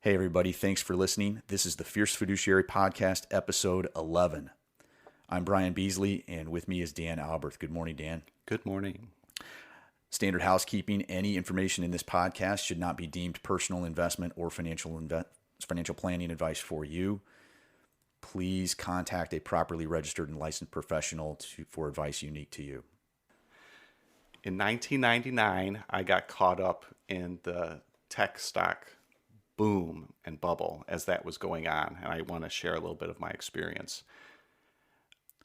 Hey, everybody. Thanks for listening. This is the Fierce Fiduciary Podcast, episode 11. I'm Brian Beasley, and with me is Dan Alberth. Good morning, Dan. Good morning. Standard housekeeping. Any information in this podcast should not be deemed personal investment or financial planning advice for you. Please contact a properly registered and licensed professional for advice unique to you. In 1999, I got caught up in the tech stock boom and bubble as that was going on, and I want to share a little bit of my experience.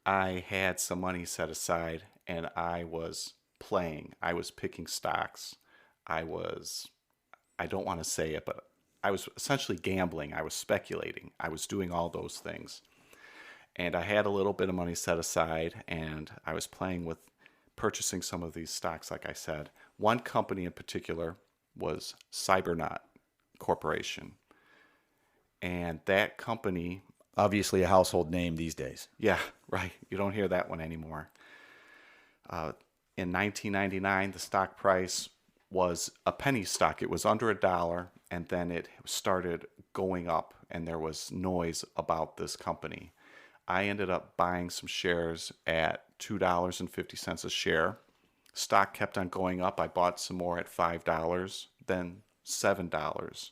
I had some money set aside, and I was playing. I was picking stocks. I don't want to say it, but I was essentially gambling. I was speculating. I was doing all those things. And I had a little bit of money set aside, and I was playing with purchasing some of these stocks, like I said. One company in particular was Cybernaut Corporation. And that company... Obviously a household name these days. Yeah, right. You don't hear that one anymore. In 1999, the stock price was a penny stock. It was under $1, and then it started going up, and there was noise about this company. I ended up buying some shares at $2.50 a share. Stock kept on going up. I bought some more at $5, then $7.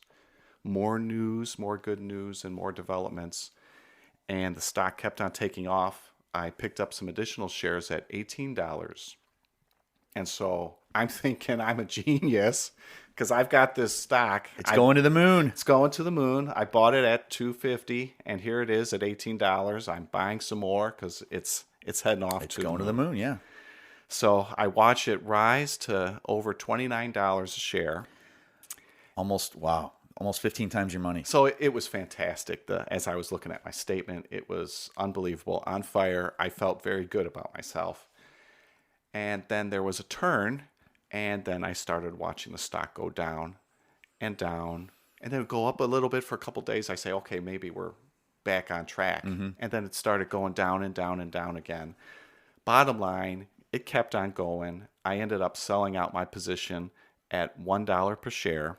More news, more good news, and more developments. And the stock kept on taking off. I picked up some additional shares at $18. And so I'm thinking I'm a genius because I've got this stock. It's going to the moon. It's going to the moon. I bought it at $2.50, and here it is at $18. I'm buying some more because it's heading off. It's going to the moon, yeah. So I watch it rise to over $29 a share. Almost 15 times your money. So it was fantastic. As I was looking at my statement, it was unbelievable, on fire. I felt very good about myself. And then there was a turn, and then I started watching the stock go down, and then it would go up a little bit for a couple of days. I say, okay, maybe we're back on track. Mm-hmm. And then it started going down and down and down again. Bottom line, it kept on going. I ended up selling out my position at $1 per share,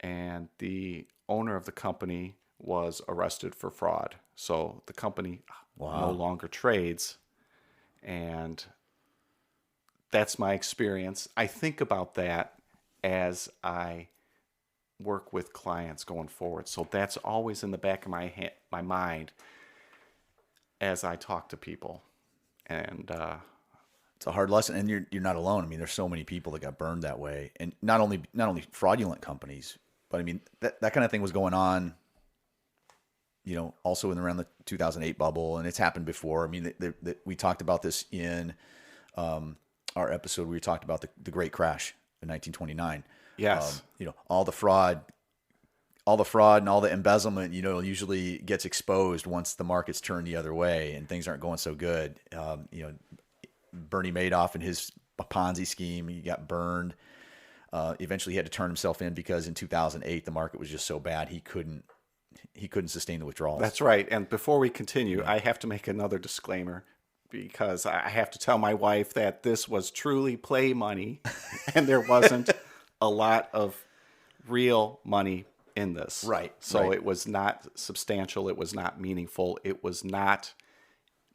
and the owner of the company was arrested for fraud. So the company no longer trades, and that's my experience. I think about that as I work with clients going forward. So that's always in the back of my mind as I talk to people. And it's a hard lesson, and you're not alone. I mean, there's so many people that got burned that way, and not only fraudulent companies, but I mean that kind of thing was going on. Also around the 2008 bubble, and it's happened before. I mean, we talked about this in our episode. We talked about the Great Crash in 1929. Yes. All the fraud and all the embezzlement, usually gets exposed once the markets turn the other way and things aren't going so good. Bernie Madoff and his Ponzi scheme, he got burned. Eventually he had to turn himself in because in 2008, the market was just so bad. He couldn't sustain the withdrawals. That's right. And before we continue, I have to make another disclaimer, because I have to tell my wife that this was truly play money and there wasn't a lot of real money in this. Right. So right. It was not substantial. It was not meaningful. It was not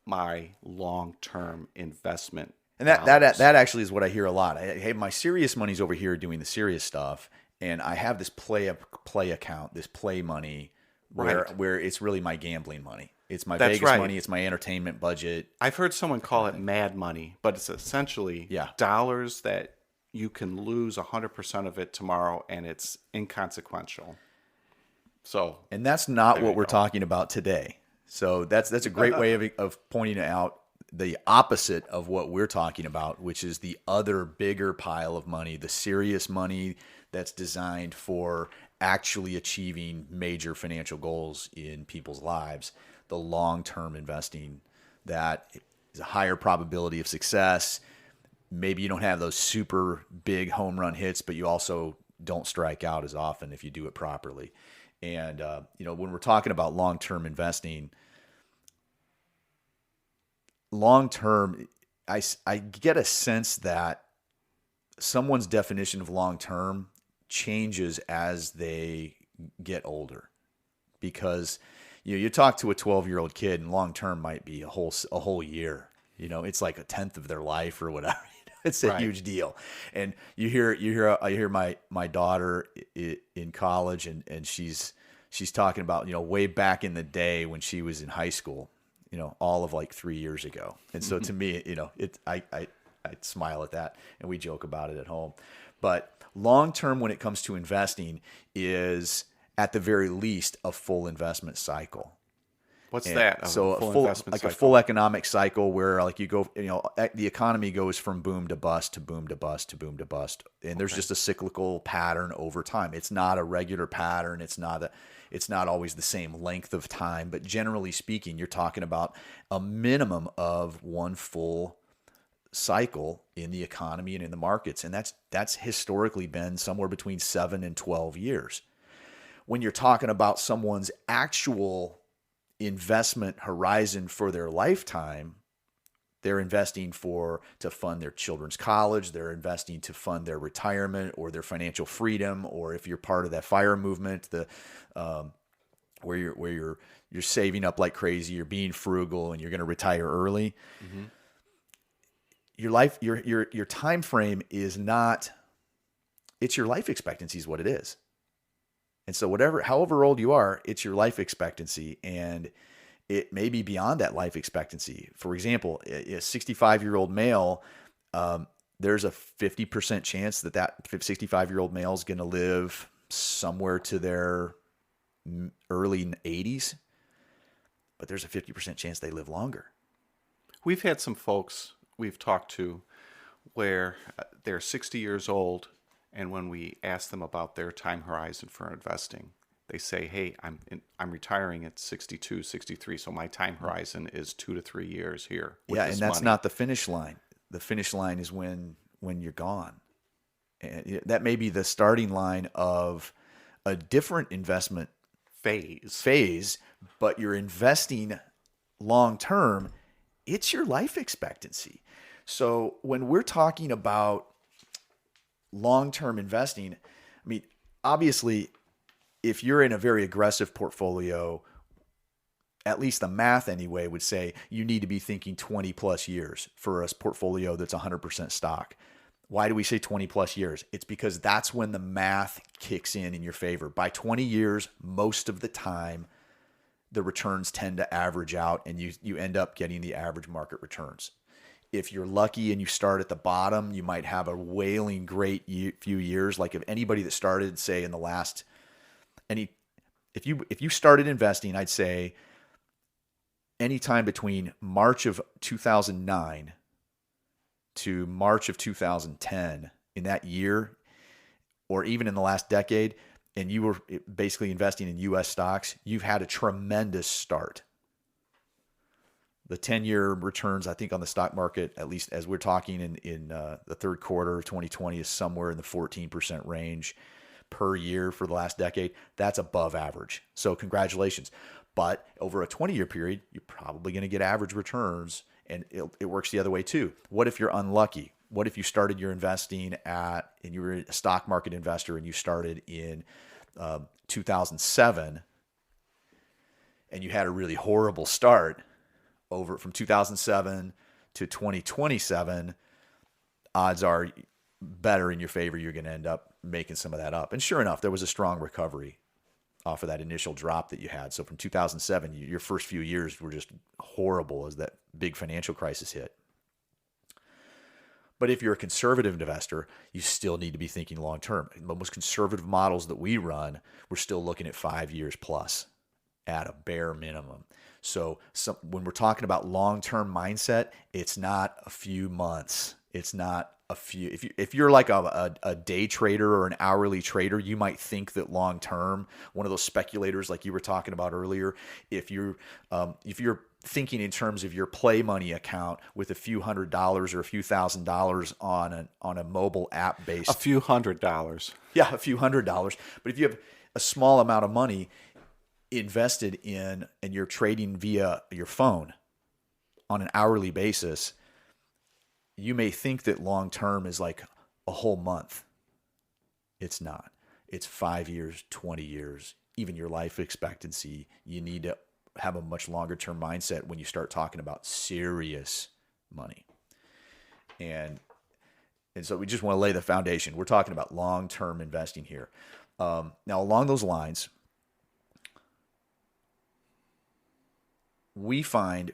my long-term investment. And that actually is what I hear a lot. Hey, my serious money's over here doing the serious stuff, and I have this play account, this play money, where it's really my gambling money. It's my Vegas money. It's my entertainment budget. I've heard someone call it mad money, but it's essentially dollars that you can lose 100% of it tomorrow, and it's inconsequential. And that's not what we're talking about today. So that's a great way of pointing out the opposite of what we're talking about, which is the other bigger pile of money, the serious money that's designed for actually achieving major financial goals in people's lives. The long-term investing that is a higher probability of success. Maybe you don't have those super big home run hits, but you also don't strike out as often if you do it properly. And, when we're talking about long-term investing, long-term, I get a sense that someone's definition of long-term changes as they get older, because you talk to a 12-year-old kid and long term might be a whole year. It's like a tenth of their life or whatever. It's a Right. huge deal. And I hear my daughter in college, and she's talking about, way back in the day when she was in high school, all of like 3 years ago. And so to me, I smile at that, and we joke about it at home. But long term, when it comes to investing, is at the very least a full investment cycle. What's And that? so A full investment like a cycle? full economic cycle where like you go, the economy goes from boom to bust to boom to bust to boom to bust. And there's Okay. just a cyclical pattern over time. It's not a regular pattern. It's not always the same length of time, but generally speaking, you're talking about a minimum of one full cycle in the economy and in the markets. And that's historically been somewhere between 7 and 12 years. When you're talking about someone's actual investment horizon for their lifetime, they're investing to fund their children's college, they're investing to fund their retirement or their financial freedom, or if you're part of that FIRE movement, where you're saving up like crazy, you're being frugal, and you're going to retire early. Mm-hmm. Your time frame is not, it's your life expectancy is what it is. And so however old you are, it's your life expectancy, and it may be beyond that life expectancy. For example, a 65-year-old male, there's a 50% chance that 65-year-old male is going to live somewhere to their early 80s, but there's a 50% chance they live longer. We've had some folks we've talked to where they're 60 years old, and when we ask them about their time horizon for investing, they say, hey, I'm retiring at 62, 63, so my time horizon is 2 to 3 years here with Yeah, this and that's money. not the finish line. The finish line is when you're gone. And that may be the starting line of a different investment Phase. but you're investing long term, it's your life expectancy. So when we're talking about long-term investing, I mean, obviously, if you're in a very aggressive portfolio, at least the math anyway would say you need to be thinking 20 plus years for a portfolio that's 100% stock. Why do we say 20 plus years? It's because that's when the math kicks in your favor. By 20 years, most of the time, the returns tend to average out, and you end up getting the average market returns. If you're lucky and you start at the bottom, you might have a wailing great few years. Like if anybody that started, say, in the last if you started investing, I'd say anytime between March of 2009 to March of 2010, in that year, or even in the last decade, and you were basically investing in U.S. stocks, you've had a tremendous start. The 10-year returns, I think, on the stock market, at least as we're talking in the third quarter of 2020, is somewhere in the 14% range per year for the last decade. That's above average. So congratulations. But over a 20-year period, you're probably going to get average returns, and it works the other way too. What if you're unlucky? What if you started your investing and you were a stock market investor and you started in 2007 and you had a really horrible start from 2007 to 2027, odds are better in your favor. You're going to end up making some of that up. And sure enough, there was a strong recovery off of that initial drop that you had. So from 2007, your first few years were just horrible as that big financial crisis hit. But if you're a conservative investor, you still need to be thinking long term. The most conservative models that we run, we're still looking at 5 years plus at a bare minimum. So when we're talking about long-term mindset, it's not a few months. It's not a few. If you're like a day trader or an hourly trader, you might think that long-term, one of those speculators like you were talking about earlier, if you're thinking in terms of your play money account with a few $100s or a few $1,000s on a mobile app based, A few $100s. yeah, a few $100s. But if you have a small amount of money invested in and you're trading via your phone on an hourly basis, you may think that long term is like a whole month. It's not. It's 5 years, 20 years, even your life expectancy. You need to have a much longer term mindset when you start talking about serious money. And so we just want to lay the foundation. We're talking about long term investing here. Now, along those lines, we find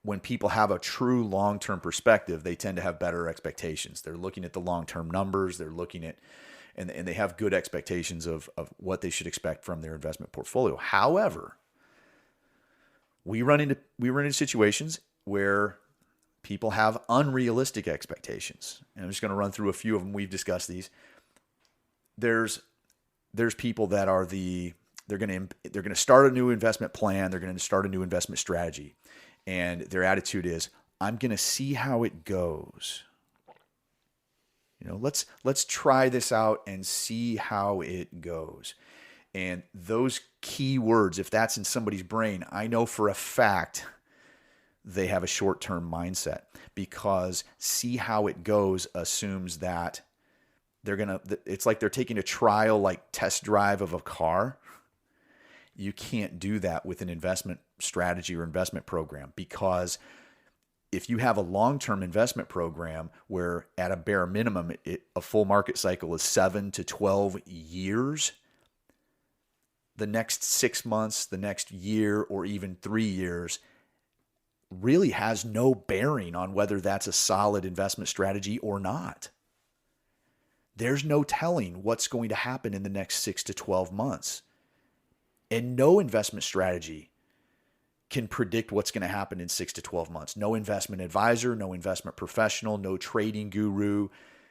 when people have a true long-term perspective, they tend to have better expectations. They're looking at the long-term numbers. They're looking at, and they have good expectations of what they should expect from their investment portfolio. However, we run into situations where people have unrealistic expectations. And I'm just going to run through a few of them. We've discussed these. There's people that are they're going to start a new investment plan. They're going to start a new investment strategy. And their attitude is, I'm going to see how it goes. Let's try this out and see how it goes. And those key words, if that's in somebody's brain, I know for a fact they have a short-term mindset, because see how it goes assumes that it's like they're taking a trial, like test drive of a car. You can't do that with an investment strategy or investment program, because if you have a long-term investment program where at a bare minimum, a full market cycle is 7 to 12 years, the next 6 months, the next year, or even 3 years really has no bearing on whether that's a solid investment strategy or not. There's no telling what's going to happen in the next 6 to 12 months. And no investment strategy can predict what's going to happen in 6 to 12 months. No investment advisor, no investment professional, no trading guru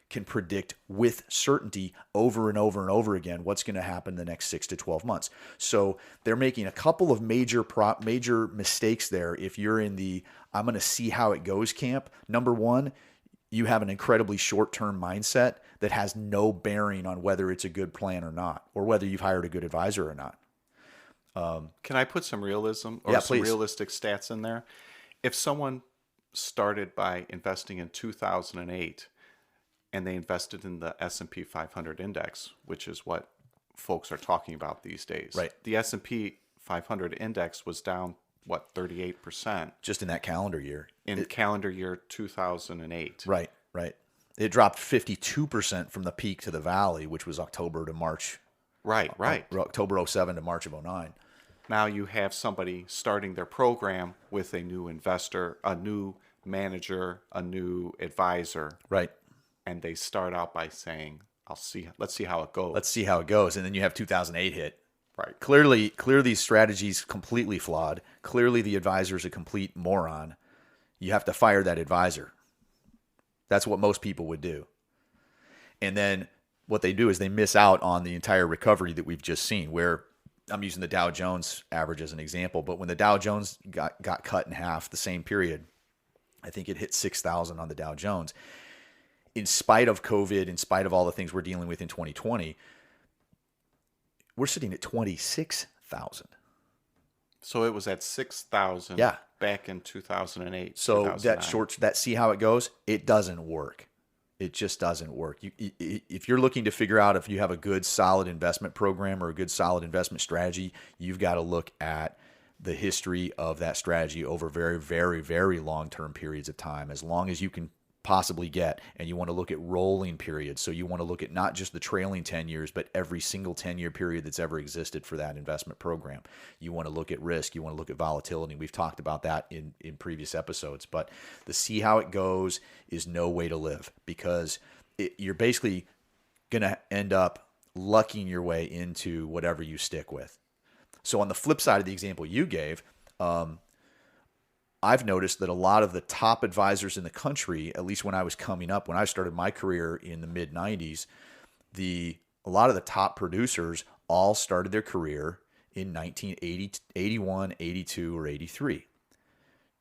can predict with certainty over and over and over again what's going to happen in the next 6 to 12 months. So they're making a couple of major mistakes there. If you're in the I'm going to see how it goes camp, number one, you have an incredibly short-term mindset that has no bearing on whether it's a good plan or not, or whether you've hired a good advisor or not. Can I put some realism or Yeah, some please. realistic stats in there? If someone started by investing in 2008 and they invested in the S&P 500 index, which is what folks are talking about these days. Right. The S&P 500 index was down, 38%? Just in that calendar year. Calendar year 2008. Right. It dropped 52% from the peak to the valley, which was October to March. Right. October 07 to March of 09. Now you have somebody starting their program with a new investor, a new manager, a new advisor. Right. And they start out by saying, let's see how it goes. Let's see how it goes. And then you have 2008 hit. Right. Clearly these strategies completely flawed. Clearly the advisor's a complete moron. You have to fire that advisor. That's what most people would do. And then what they do is they miss out on the entire recovery that we've just seen, where I'm using the Dow Jones average as an example, but when the Dow Jones got cut in half the same period, I think it hit 6,000 on the Dow Jones. In spite of COVID, in spite of all the things we're dealing with in 2020, we're sitting at 26,000. So it was at 6,000 back in 2008. So that see how it goes, it doesn't work. It just doesn't work. If you're looking to figure out if you have a good, solid investment program or a good, solid investment strategy, you've got to look at the history of that strategy over very, very, very long-term periods of time, as long as you can possibly get. And you want to look at rolling periods. So you want to look at not just the trailing 10 years, but every single 10-year period that's ever existed for that investment program. You want to look at risk. You want to look at volatility. We've talked about that in previous episodes. But the see how it goes is no way to live, because you're basically going to end up lucking your way into whatever you stick with. So on the flip side of the example you gave, I've noticed that a lot of the top advisors in the country, at least when I was coming up, when I started my career in the mid 90s, a lot of the top producers all started their career in 1980, 81, 82, or 83.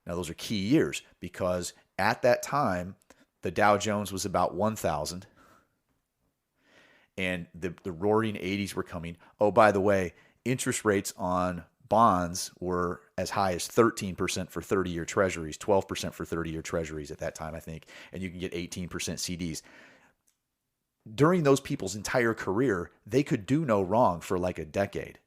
Now those are key years, because at that time, the Dow Jones was about 1,000 and the roaring 80s were coming. Oh, by the way, interest rates on bonds were as high as 13% for 30-year treasuries, 12% for 30-year treasuries at that time, I think, and you can get 18% CDs. during those people's entire career, they could do no wrong for like a decade.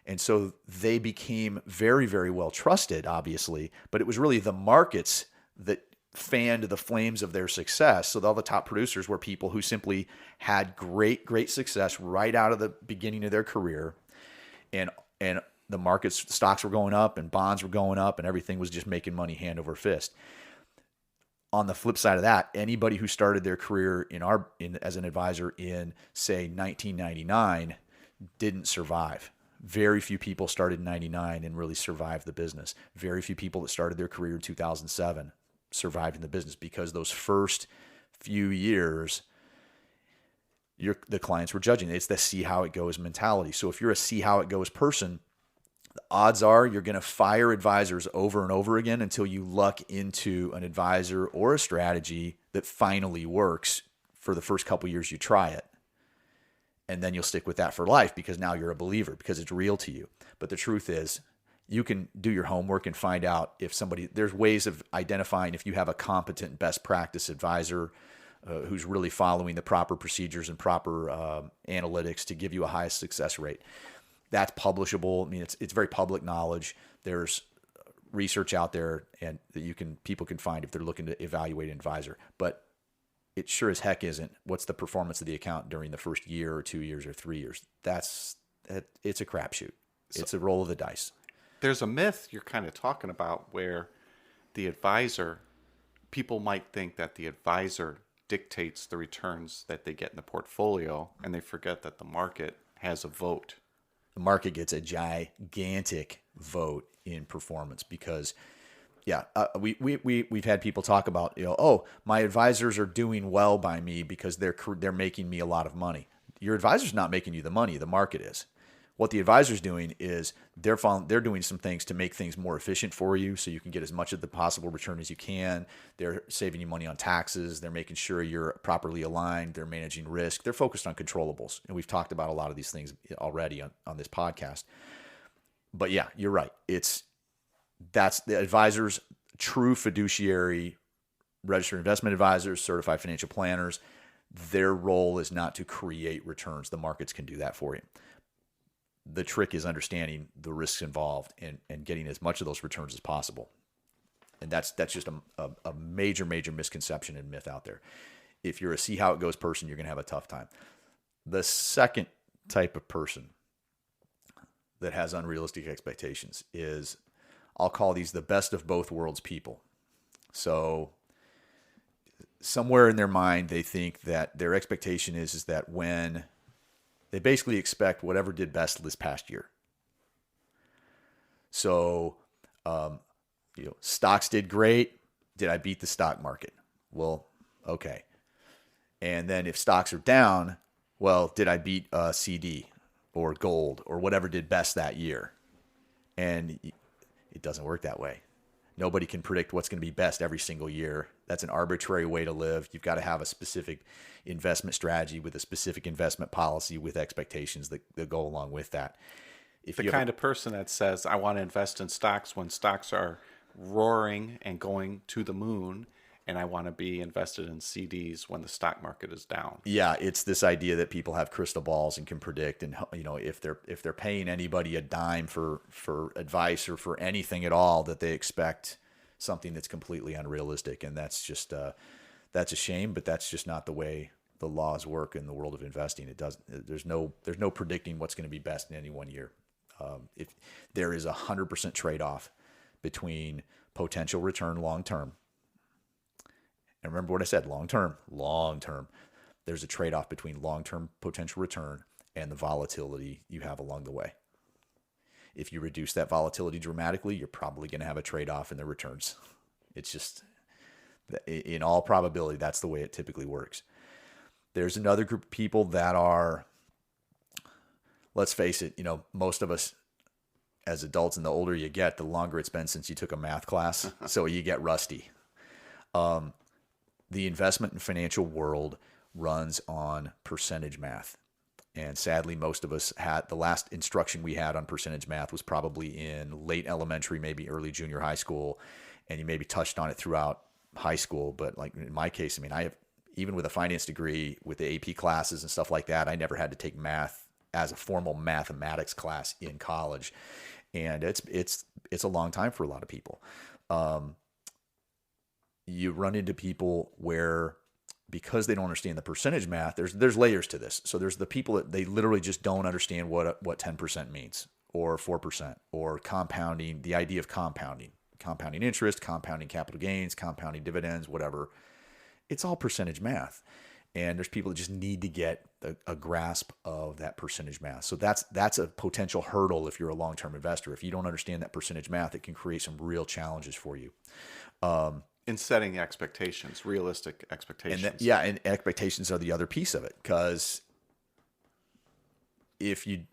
And so they became very, very well trusted, obviously, but it was really the markets that fanned the flames of their success. So all the top producers were people who simply had great, great success right out of the beginning of their career. And the markets, stocks were going up and bonds were going up and everything was just making money hand over fist. On the flip side of that, anybody who started their career as an advisor in, say, 1999 didn't survive. Very few people started in 99 and really survived the business. Very few people that started their career in 2007 survived in the business, because those first few years, the clients were judging. It's the see how it goes mentality. So if you're a see how it goes person, the odds are you're going to fire advisors over and over again until you luck into an advisor or a strategy that finally works for the first couple years you try it. And then you'll stick with that for life, because now you're a believer, because it's real to you. But the truth is, you can do your homework and find out if there's ways of identifying if you have a competent best practice advisor who's really following the proper procedures and proper analytics to give you a high success rate. That's publishable. I mean, it's very public knowledge. There's research out there and that people can find if they're looking to evaluate an advisor. But it sure as heck isn't what's the performance of the account during the first year or 2 years or 3 years. It's a crapshoot. It's a roll of the dice. There's a myth you're kind of talking about where people might think that the advisor dictates the returns that they get in the portfolio, and they forget that the market has a vote. The market gets a gigantic vote in performance because, we've had people talk about, my advisors are doing well by me because they're making me a lot of money. Your advisor's not making you the money, the market is. What the advisor's doing is they're doing some things to make things more efficient for you so you can get as much of the possible return as you can. They're saving you money on taxes. They're making sure you're properly aligned. They're managing risk. They're focused on controllables. And we've talked about a lot of these things already on this podcast. But yeah, you're right. That's the advisors, true fiduciary, registered investment advisors, certified financial planners. Their role is not to create returns. The markets can do that for you. The trick is understanding the risks involved and getting as much of those returns as possible. And that's just a major, major misconception and myth out there. If you're a see how it goes person, you're going to have a tough time. The second type of person that has unrealistic expectations is, I'll call these the best of both worlds people. So somewhere in their mind, they think that their expectation is that when they basically expect whatever did best this past year. So, stocks did great. Did I beat the stock market? Well, okay. And then if stocks are down, well, did I beat CD or gold or whatever did best that year? And it doesn't work that way. Nobody can predict what's going to be best every single year. That's an arbitrary way to live. You've got to have a specific investment strategy with a specific investment policy with expectations that go along with that. If the kind of person that says, I want to invest in stocks when stocks are roaring and going to the moon, and I want to be invested in CDs when the stock market is down. Yeah, it's this idea that people have crystal balls and can predict, and if they're paying anybody a dime for advice or for anything at all, that they expect something that's completely unrealistic, and that's a shame. But that's just not the way the laws work in the world of investing. It doesn't. There's no predicting what's going to be best in any one year. If there is 100% trade-off between potential return long term. And remember what I said, long term. There's a trade-off between long-term potential return and the volatility you have along the way. If you reduce that volatility dramatically, you're probably going to have a trade-off in the returns. It's just, in all probability, that's the way it typically works. There's another group of people that are, let's face it, most of us as adults, and the older you get, the longer it's been since you took a math class, so you get rusty. The investment and financial world runs on percentage math. And sadly, most of us had, the last instruction we had on percentage math was probably in late elementary, maybe early junior high school. And you maybe touched on it throughout high school. But like in my case, I mean, I have even with a finance degree, with the AP classes and stuff like that, I never had to take math as a formal mathematics class in college. And it's a long time for a lot of people. You run into people where, because they don't understand the percentage math, there's layers to this. So there's the people that they literally just don't understand what 10% means, or 4%, or compounding, the idea of compounding interest, compounding capital gains, compounding dividends, whatever. It's all percentage math. And there's people that just need to get a grasp of that percentage math. So that's a potential hurdle if you're a long-term investor. If you don't understand that percentage math, it can create some real challenges for you. In setting expectations, realistic expectations. And expectations are the other piece of it, because the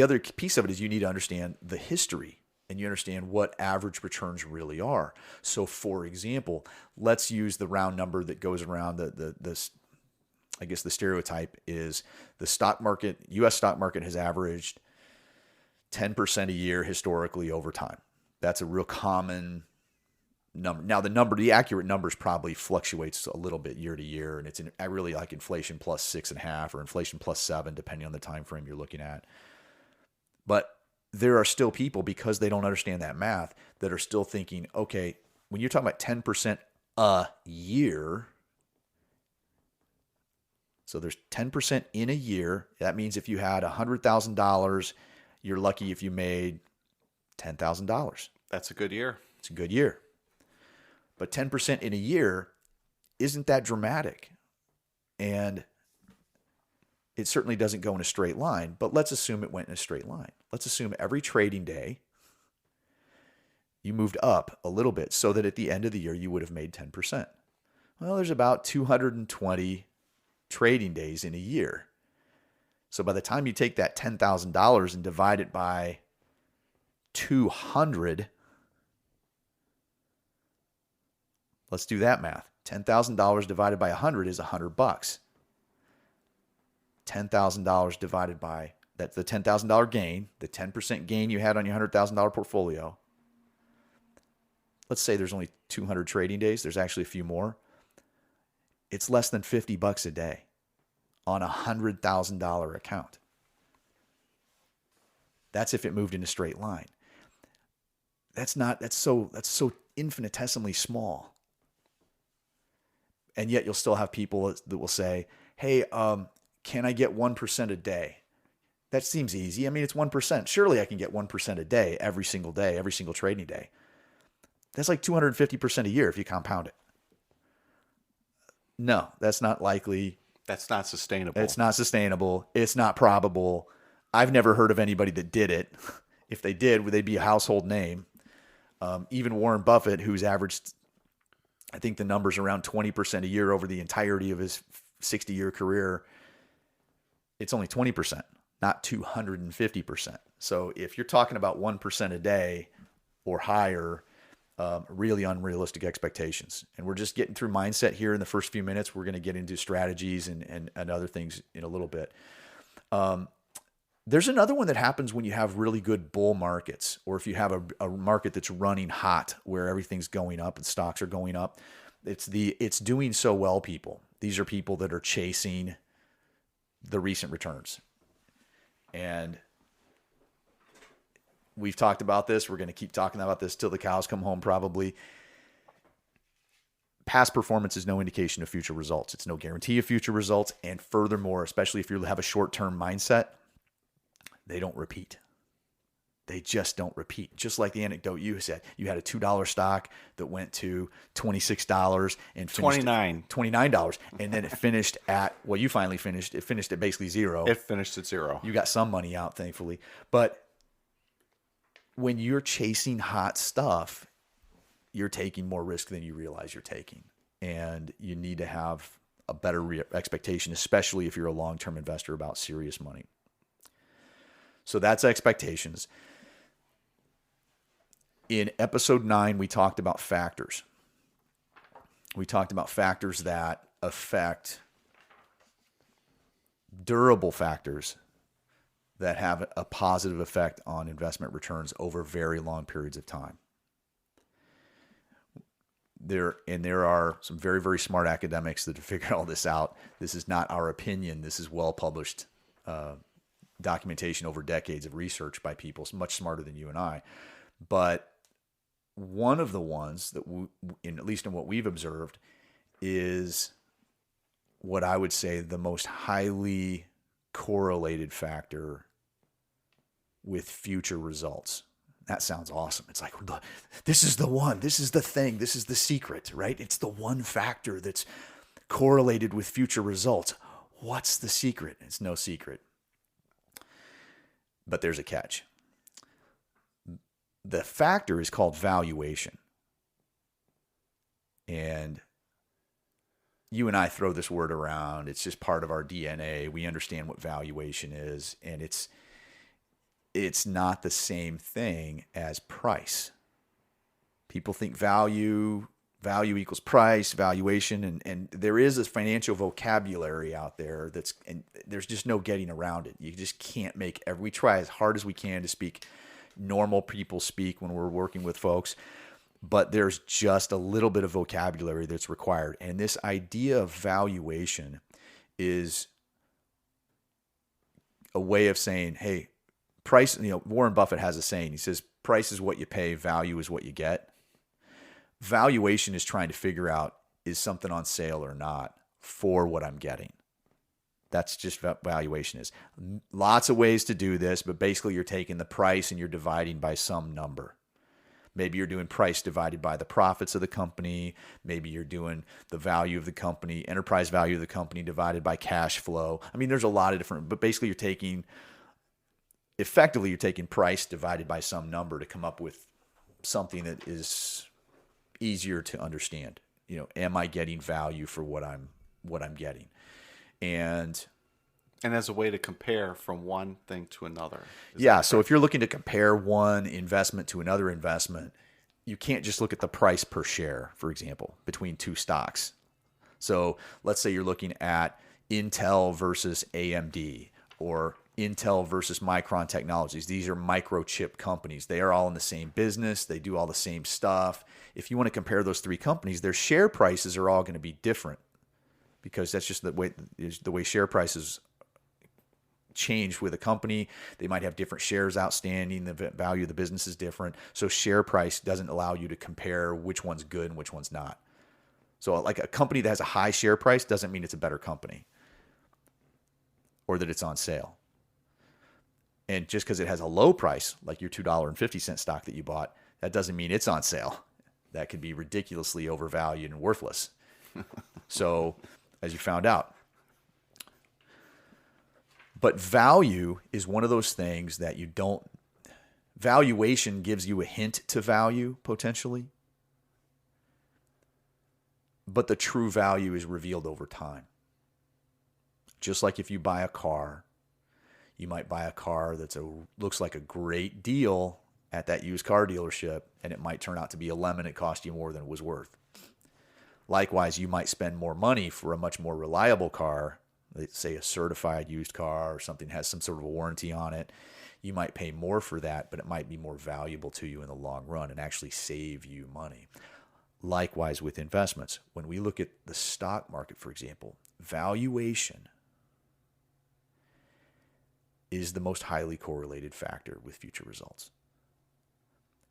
other piece of it is you need to understand the history, and you understand what average returns really are. So, for example, let's use the round number that goes around. I guess the stereotype is the stock market. U.S. stock market has averaged 10% a year historically over time. That's a real common number. Now, the accurate numbers probably fluctuates a little bit year to year, and it's really like inflation plus 6.5 or inflation plus 7, depending on the time frame you're looking at. But there are still people, because they don't understand that math, that are still thinking, okay, when you're talking about 10% a year, so there's 10% in a year. That means if you had $100,000, you're lucky if you made $10,000. That's a good year. It's a good year. But 10% in a year isn't that dramatic. And it certainly doesn't go in a straight line, but let's assume it went in a straight line. Let's assume every trading day you moved up a little bit, so that at the end of the year you would have made 10%. Well, there's about 220 trading days in a year. So by the time you take that $10,000 and divide it by 200, let's do that math. $10,000 divided by 100 is $100. $10,000 divided by, that's the $10,000 gain, the 10% gain you had on your $100,000 portfolio. Let's say there's only 200 trading days. There's actually a few more. It's less than $50 a day on a $100,000 account. That's if it moved in a straight line. That's so infinitesimally small. And yet you'll still have people that will say, hey, can I get 1% a day? That seems easy. I mean, it's 1%. Surely I can get 1% a day, every single trading day. That's like 250% a year if you compound it. No, that's not likely. That's not sustainable. It's not sustainable. It's not probable. I've never heard of anybody that did it. If they did, they'd be a household name. Even Warren Buffett, who's averaged, I think the number's around 20% a year over the entirety of his 60-year career, it's only 20%, not 250%. So if you're talking about 1% a day or higher, really unrealistic expectations. And we're just getting through mindset here in the first few minutes. We're going to get into strategies and other things in a little bit. There's another one that happens when you have really good bull markets, or if you have a market that's running hot where everything's going up and stocks are going up. It's doing so well people. These are people that are chasing the recent returns. And we've talked about this. We're going to keep talking about this till the cows come home probably. Past performance is no indication of future results. It's no guarantee of future results. And furthermore, especially if you have a short-term mindset, they don't repeat. They just don't repeat. Just like the anecdote you said, you had a $2 stock that went to $26 and finished $29. And then it finished at, well, you finally finished. It finished at basically zero. It finished at zero. You got some money out, thankfully. But when you're chasing hot stuff, you're taking more risk than you realize you're taking. And you need to have a better expectation, especially if you're a long-term investor about serious money. So that's expectations. In episode 9, we talked about factors. We talked about factors that affect, durable factors that have a positive effect on investment returns over very long periods of time. there are some very, very smart academics that have figured all this out. This is not our opinion. This is well published documentation over decades of research by people much smarter than you and I. But one of the ones that, at least in what we've observed, is what I would say the most highly correlated factor with future results. That sounds awesome. It's like, this is the one, this is the thing, this is the secret, right? It's the one factor that's correlated with future results. What's the secret? It's no secret. But there's a catch. The factor is called valuation. And you and I throw this word around. It's just part of our DNA. We understand what valuation is, and it's not the same thing as price. People think value equals price, valuation, and there is this financial vocabulary out there and there's just no getting around it. You just can't we try as hard as we can to speak normal people speak when we're working with folks, but there's just a little bit of vocabulary that's required. And this idea of valuation is a way of saying, hey, price, Warren Buffett has a saying. He says, price is what you pay, value is what you get. Valuation is trying to figure out, is something on sale or not for what I'm getting. That's just what valuation is. Lots of ways to do this, but basically you're taking the price and you're dividing by some number. Maybe you're doing price divided by the profits of the company. Maybe you're doing the value of the company, enterprise value of the company divided by cash flow. I mean, there's a lot of different, but basically you're taking price divided by some number to come up with something that is easier to understand. Am I getting value for what I'm getting? And as a way to compare from one thing to another. Yeah. So if you're looking to compare one investment to another investment, you can't just look at the price per share, for example, between two stocks. So let's say you're looking at Intel versus AMD or Intel versus Micron Technologies. These are microchip companies. They are all in the same business. They do all the same stuff. If you want to compare those three companies, their share prices are all going to be different because that's just the way share prices change with a company. They might have different shares outstanding. The value of the business is different. So share price doesn't allow you to compare which one's good and which one's not. So like a company that has a high share price doesn't mean it's a better company or that it's on sale. And just because it has a low price, like your $2.50 stock that you bought, that doesn't mean it's on sale. That could be ridiculously overvalued and worthless. So, as you found out. But value is one of those things that valuation gives you a hint to value potentially. But the true value is revealed over time. Just like if you buy a car, you might buy a car looks like a great deal at that used car dealership, and it might turn out to be a lemon. It cost you more than it was worth. Likewise, you might spend more money for a much more reliable car, let's say a certified used car or something that has some sort of a warranty on it. You might pay more for that, but it might be more valuable to you in the long run and actually save you money. Likewise with investments. When we look at the stock market, for example, valuation is the most highly correlated factor with future results.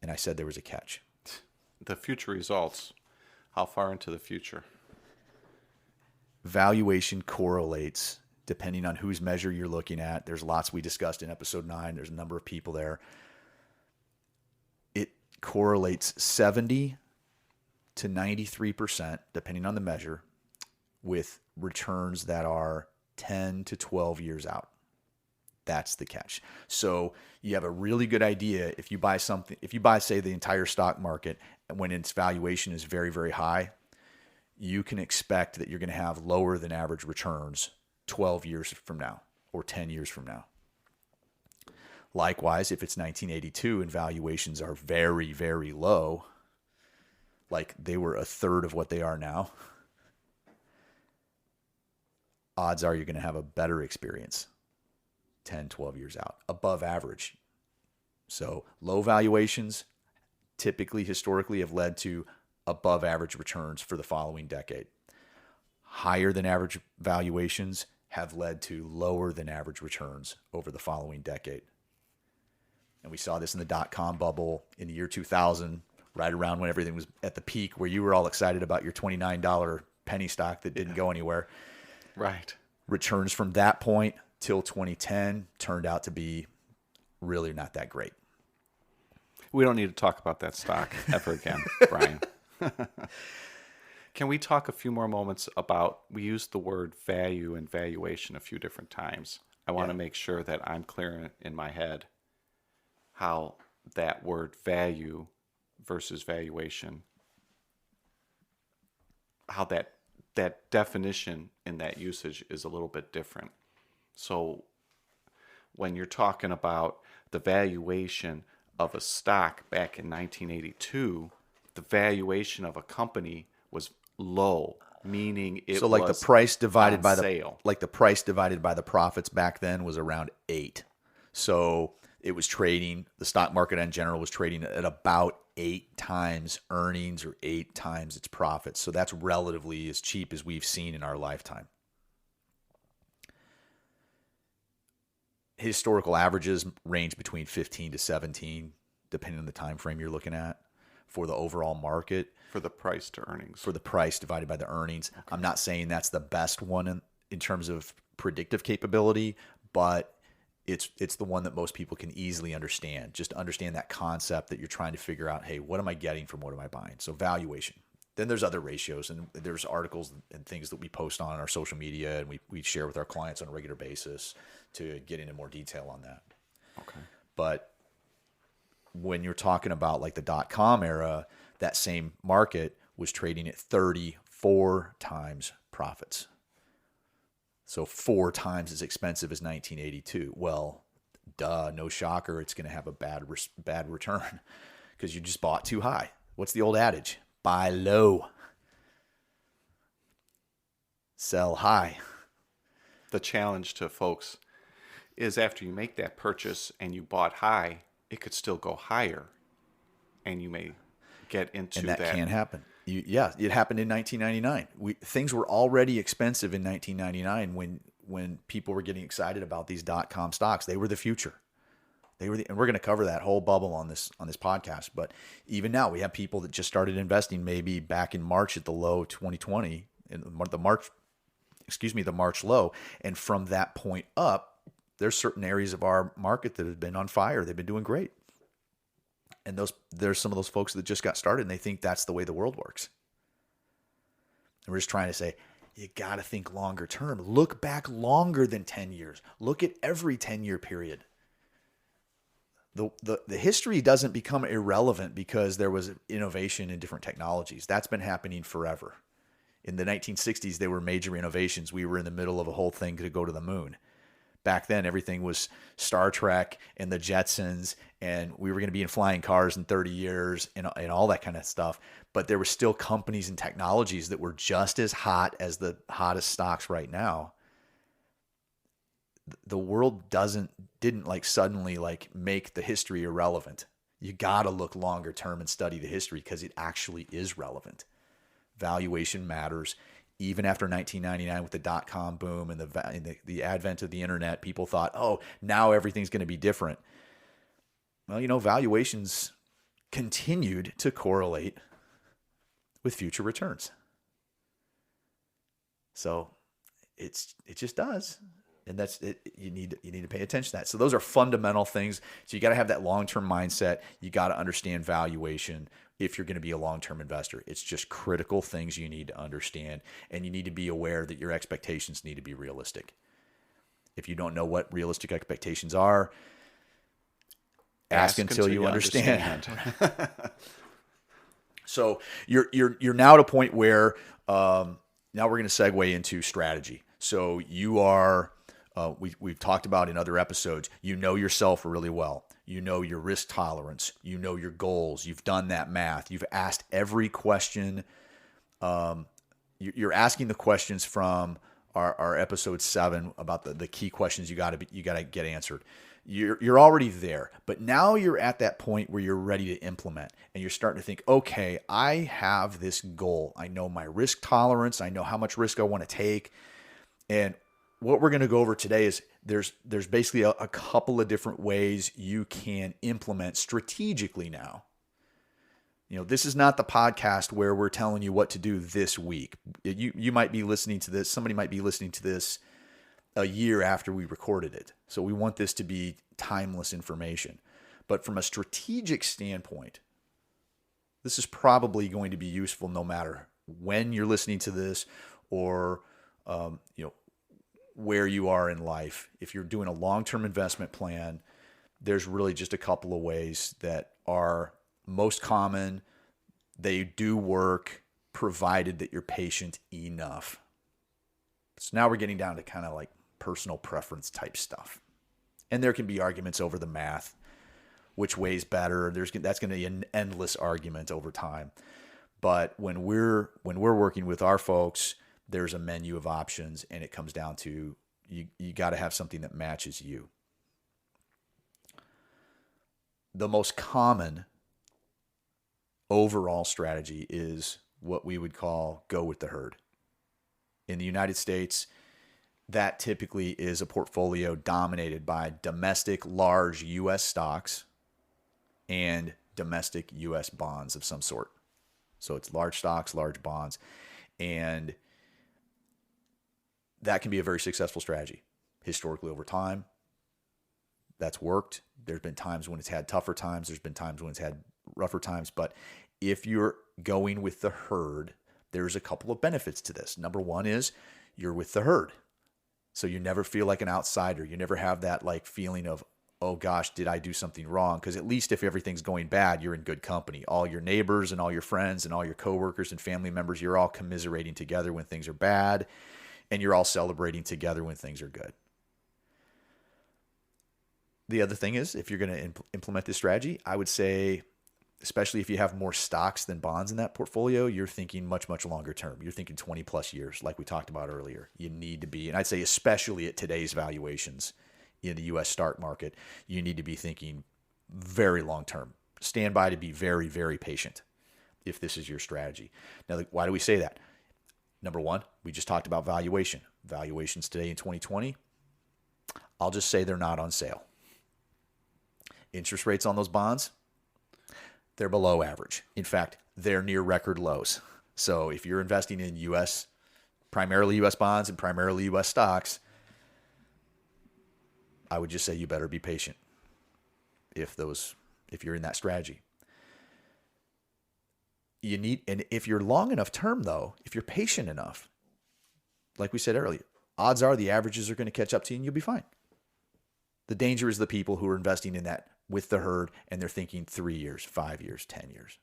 And I said there was a catch. The future results. How far into the future? Valuation correlates depending on whose measure you're looking at. There's lots we discussed in episode 9. There's a number of people there. It correlates 70 to 93%, depending on the measure, with returns that are 10 to 12 years out. That's the catch. So you have a really good idea if you buy, say, the entire stock market, when its valuation is very, very high, you can expect that you're going to have lower than average returns 12 years from now or 10 years from now. Likewise, if it's 1982 and valuations are very, very low, like they were a third of what they are now, odds are you're going to have a better experience 10, 12 years out, above average. So low valuations typically, historically, have led to above average returns for the following decade. Higher than average valuations have led to lower than average returns over the following decade. And we saw this in the dot-com bubble in the year 2000, right around when everything was at the peak, where you were all excited about your $29 penny stock that didn't go anywhere. Right. Returns from that point till 2010 turned out to be really not that great. We don't need to talk about that stock ever again, Brian. Can we talk a few more moments about, we used the word value and valuation a few different times. I want to make sure that I'm clear in my head how that word value versus valuation, how that definition in that usage is a little bit different. So when you're talking about the valuation of a stock back in 1982, the valuation of a company was low, meaning it So like was the price divided on by sale. the price divided by the profits back then was around 8. So it was trading, the stock market in general was trading at about 8 times earnings or 8 times its profits. So that's relatively as cheap as we've seen in our lifetime. Historical averages range between 15 to 17, depending on the time frame you're looking at for the overall market. For the price to earnings. For the price divided by the earnings. Okay. I'm not saying that's the best one in terms of predictive capability, but it's the one that most people can easily understand. Just understand that concept that you're trying to figure out, hey, what am I getting from what am I buying? So valuation. Then there's other ratios, and there's articles and things that we post on our social media, and we share with our clients on a regular basis to get into more detail on that. Okay. But when you're talking about like the dot-com era, that same market was trading at 34 times profits. So 4 times as expensive as 1982. Well, duh, no shocker, it's going to have a bad return because you just bought too high. What's the old adage? Buy low, sell high. The challenge to folks is after you make that purchase and you bought high, it could still go higher, and you may get into that. And that can happen. It happened in 1999. Things were already expensive in 1999 when people were getting excited about these dot-com stocks. They were the future. And we're going to cover that whole bubble on this podcast. But even now, we have people that just started investing maybe back in March at the low 2020, in the March low, and from that point up, there's certain areas of our market that have been on fire. They've been doing great. And there's some of those folks that just got started and they think that's the way the world works. And we're just trying to say, you got to think longer term. Look back longer than 10 years. Look at every 10-year period. The history doesn't become irrelevant because there was innovation in different technologies. That's been happening forever. In the 1960s, there were major innovations. We were in the middle of a whole thing to go to the moon. Back then, everything was Star Trek and the Jetsons, and we were going to be in flying cars in 30 years and all that kind of stuff. But there were still companies and technologies that were just as hot as the hottest stocks right now. The world didn't like suddenly like make the history irrelevant. You got to look longer term and study the history because it actually is relevant. Valuation matters. Even after 1999 with the dot-com boom and the advent of the internet, people thought, oh, now everything's going to be different. Well, valuations continued to correlate with future returns. So it just does. And that's it. You need to pay attention to that. So those are fundamental things. So you got to have that long-term mindset. You got to understand valuation if you're going to be a long-term investor. It's just critical things you need to understand, and you need to be aware that your expectations need to be realistic. If you don't know what realistic expectations are, ask until you understand. So you're now at a point where now we're going to segue into strategy. So you are. We've talked about in other episodes, you know yourself really well. You know your risk tolerance. You know your goals. You've done that math. You've asked every question. You're asking the questions from our episode 7 about the key questions you got to get answered. You're already there, but now you're at that point where you're ready to implement and you're starting to think, okay, I have this goal. I know my risk tolerance. I know how much risk I want to take. And what we're going to go over today is there's basically a couple of different ways you can implement strategically now. This is not the podcast where we're telling you what to do this week. You might be listening to this. Somebody might be listening to this a year after we recorded it. So we want this to be timeless information. But from a strategic standpoint, this is probably going to be useful no matter when you're listening to this or where you are in life. If you're doing a long-term investment plan, there's really just a couple of ways that are most common. They do work provided that you're patient enough. So now we're getting down to kind of like personal preference type stuff. And there can be arguments over the math, which way's better. That's going to be an endless argument over time. But when we're working with our folks, there's a menu of options, and it comes down to you got to have something that matches you. The most common overall strategy is what we would call go with the herd. In the United States, that typically is a portfolio dominated by domestic large U.S. stocks and domestic U.S. bonds of some sort. So it's large stocks, large bonds, and that can be a very successful strategy. Historically over time, that's worked. There's been times when it's had tougher times. There's been times when it's had rougher times. But if you're going with the herd, there's a couple of benefits to this. Number one is you're with the herd. So you never feel like an outsider. You never have that like feeling of, oh gosh, did I do something wrong? Because at least if everything's going bad, you're in good company. All your neighbors and all your friends and all your coworkers and family members, you're all commiserating together when things are bad, and you're all celebrating together when things are good. The other thing is, if you're going to implement this strategy, I would say, especially if you have more stocks than bonds in that portfolio, you're thinking much, much longer term. You're thinking 20 plus years, like we talked about earlier. You need to be, and I'd say especially at today's valuations in the U.S. stock market, you need to be thinking very long term. Stand by to be very, very patient if this is your strategy. Now, why do we say that? Number one, we just talked about valuation. Valuations today in 2020, I'll just say they're not on sale. Interest rates on those bonds, they're below average. In fact, they're near record lows. So if you're investing in primarily U.S. bonds and primarily U.S. stocks, I would just say you better be patient if you're in that strategy. And if you're long enough term though, if you're patient enough, like we said earlier, odds are the averages are going to catch up to you and you'll be fine. The danger is the people who are investing in that with the herd and they're thinking 3 years, 5 years, 10 years.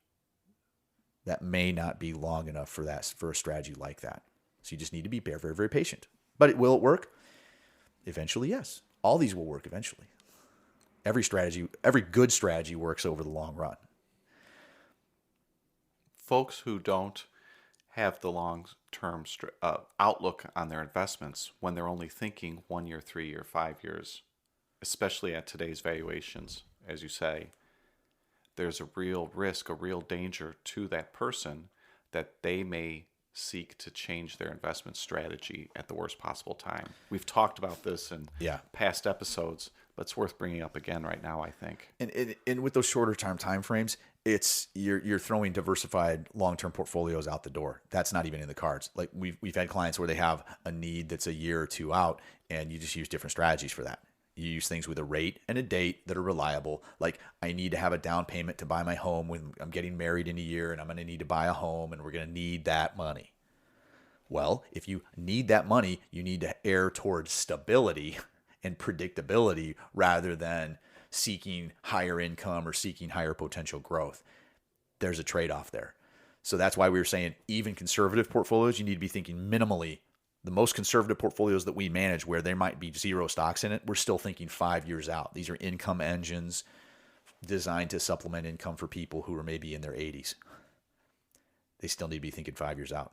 That may not be long enough for a strategy like that. So you just need to be very, very, very patient. But will it work? Eventually, yes. All these will work eventually. Every good strategy works over the long run. Folks who don't have the long-term outlook on their investments when they're only thinking 1 year, 3 year, 5 years, especially at today's valuations, as you say, there's a real risk, a real danger to that person that they may seek to change their investment strategy at the worst possible time. We've talked about this in past episodes, but it's worth bringing up again right now, I think. And with those shorter time frames, it's you're throwing diversified long-term portfolios out the door. That's not even in the cards. Like we've had clients where they have a need that's a year or two out, and you just use different strategies for that. You use things with a rate and a date that are reliable. Like I need to have a down payment to buy my home when I'm getting married in a year, and I'm going to need to buy a home, and we're going to need that money. Well, if you need that money, you need to err towards stability and predictability rather than seeking higher income or seeking higher potential growth. There's a trade-off there. So that's why we were saying even conservative portfolios, you need to be thinking minimally. The most conservative portfolios that we manage where there might be 0 stocks in it, we're still thinking 5 years out. These are income engines designed to supplement income for people who are maybe in their 80s. They still need to be thinking 5 years out.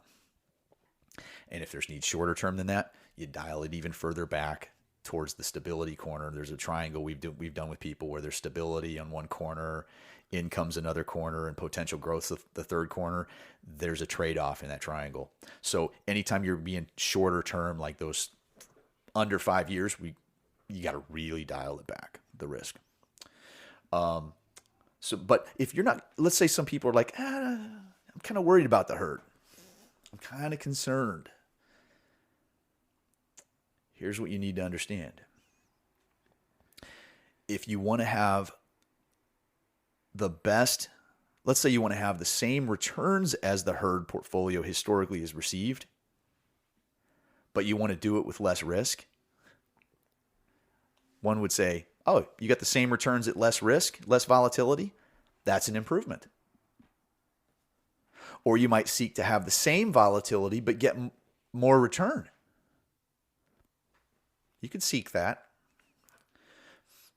And if there's needs shorter term than that, you dial it even further back. towards the stability corner. There's a triangle we've done with people where there's stability on one corner, income's another corner, and potential growth the third corner. There's a trade-off in that triangle. So anytime you're being shorter term, like those under 5 years, you got to really dial it back, the risk. But if you're not, let's say some people are like, I'm kind of worried about the herd. I'm kind of concerned. Here's what you need to understand. If you want to have the best, let's say you want to have the same returns as the herd portfolio historically has received, but you want to do it with less risk, one would say, oh, you got the same returns at less risk, less volatility? That's an improvement. Or you might seek to have the same volatility but get more return. You could seek that.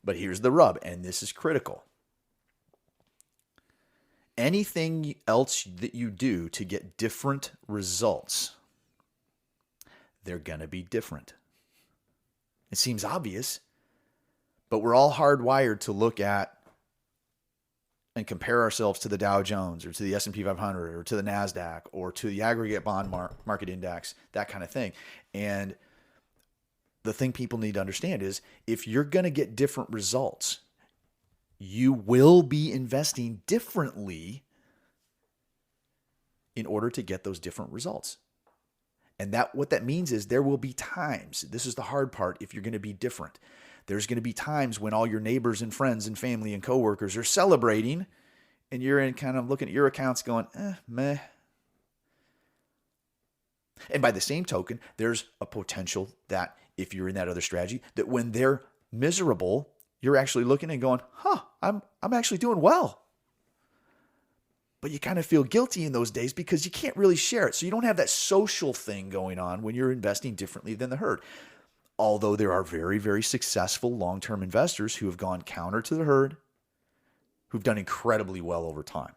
But here's the rub, and this is critical. Anything else that you do to get different results, they're going to be different. It seems obvious, but we're all hardwired to look at and compare ourselves to the Dow Jones or to the S&P 500 or to the NASDAQ or to the aggregate bond market index, that kind of thing. And the thing people need to understand is if you're going to get different results, you will be investing differently in order to get those different results. And what that means is there will be times, this is the hard part, if you're going to be different. There's going to be times when all your neighbors and friends and family and coworkers are celebrating and you're in kind of looking at your accounts going, meh. And by the same token, there's a potential that if you're in that other strategy, that when they're miserable, you're actually looking and going, I'm actually doing well. But you kind of feel guilty in those days because you can't really share it. So you don't have that social thing going on when you're investing differently than the herd. Although there are very, very successful long-term investors who have gone counter to the herd, who've done incredibly well over time.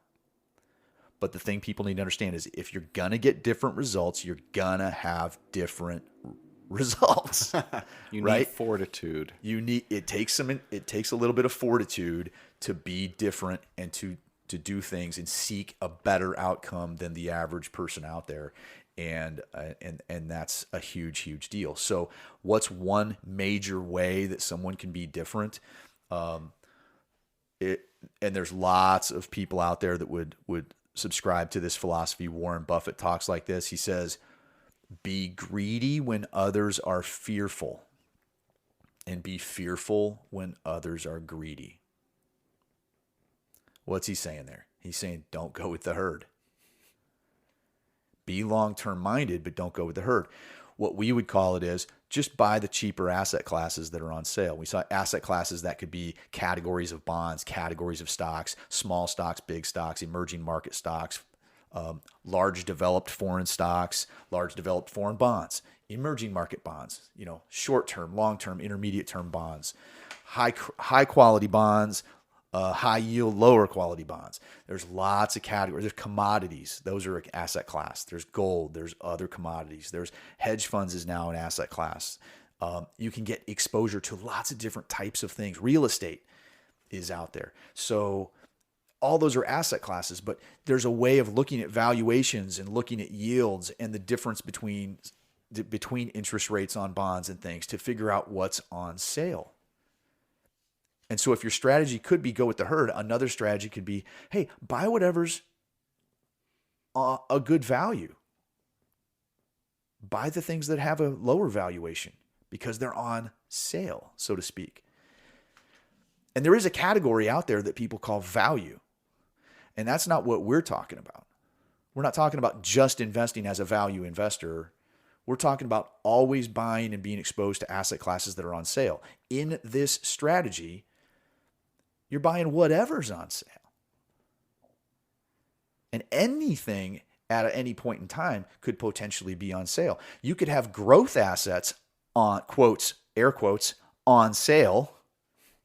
But the thing people need to understand is if you're going to get different results, you're going to have different results. You right? need fortitude. It takes a little bit of fortitude to be different and to do things and seek a better outcome than the average person out there. And that's a huge, huge deal. So what's one major way that someone can be different? And there's lots of people out there that would subscribe to this philosophy. Warren Buffett talks like this. He says, be greedy when others are fearful and be fearful when others are greedy. What's he saying there? He's saying, don't go with the herd. Be long-term minded, but don't go with the herd. What we would call it is just buy the cheaper asset classes that are on sale. We saw asset classes that could be categories of bonds, categories of stocks, small stocks, big stocks, emerging market stocks, large developed foreign stocks, large developed foreign bonds, emerging market bonds, short-term, long-term, intermediate-term bonds, high quality bonds, high yield, lower quality bonds. There's lots of categories. There's commodities. Those are an asset class. There's gold. There's other commodities. There's hedge funds is now an asset class. You can get exposure to lots of different types of things. Real estate is out there. So all those are asset classes, but there's a way of looking at valuations and looking at yields and the difference between interest rates on bonds and things to figure out what's on sale. And so if your strategy could be go with the herd, another strategy could be, hey, buy whatever's a good value. Buy the things that have a lower valuation because they're on sale, so to speak. And there is a category out there that people call value. And that's not what we're talking about. We're not talking about just investing as a value investor. We're talking about always buying and being exposed to asset classes that are on sale. In this strategy, you're buying whatever's on sale. And anything at any point in time could potentially be on sale. You could have growth assets on quotes, air quotes, on sale,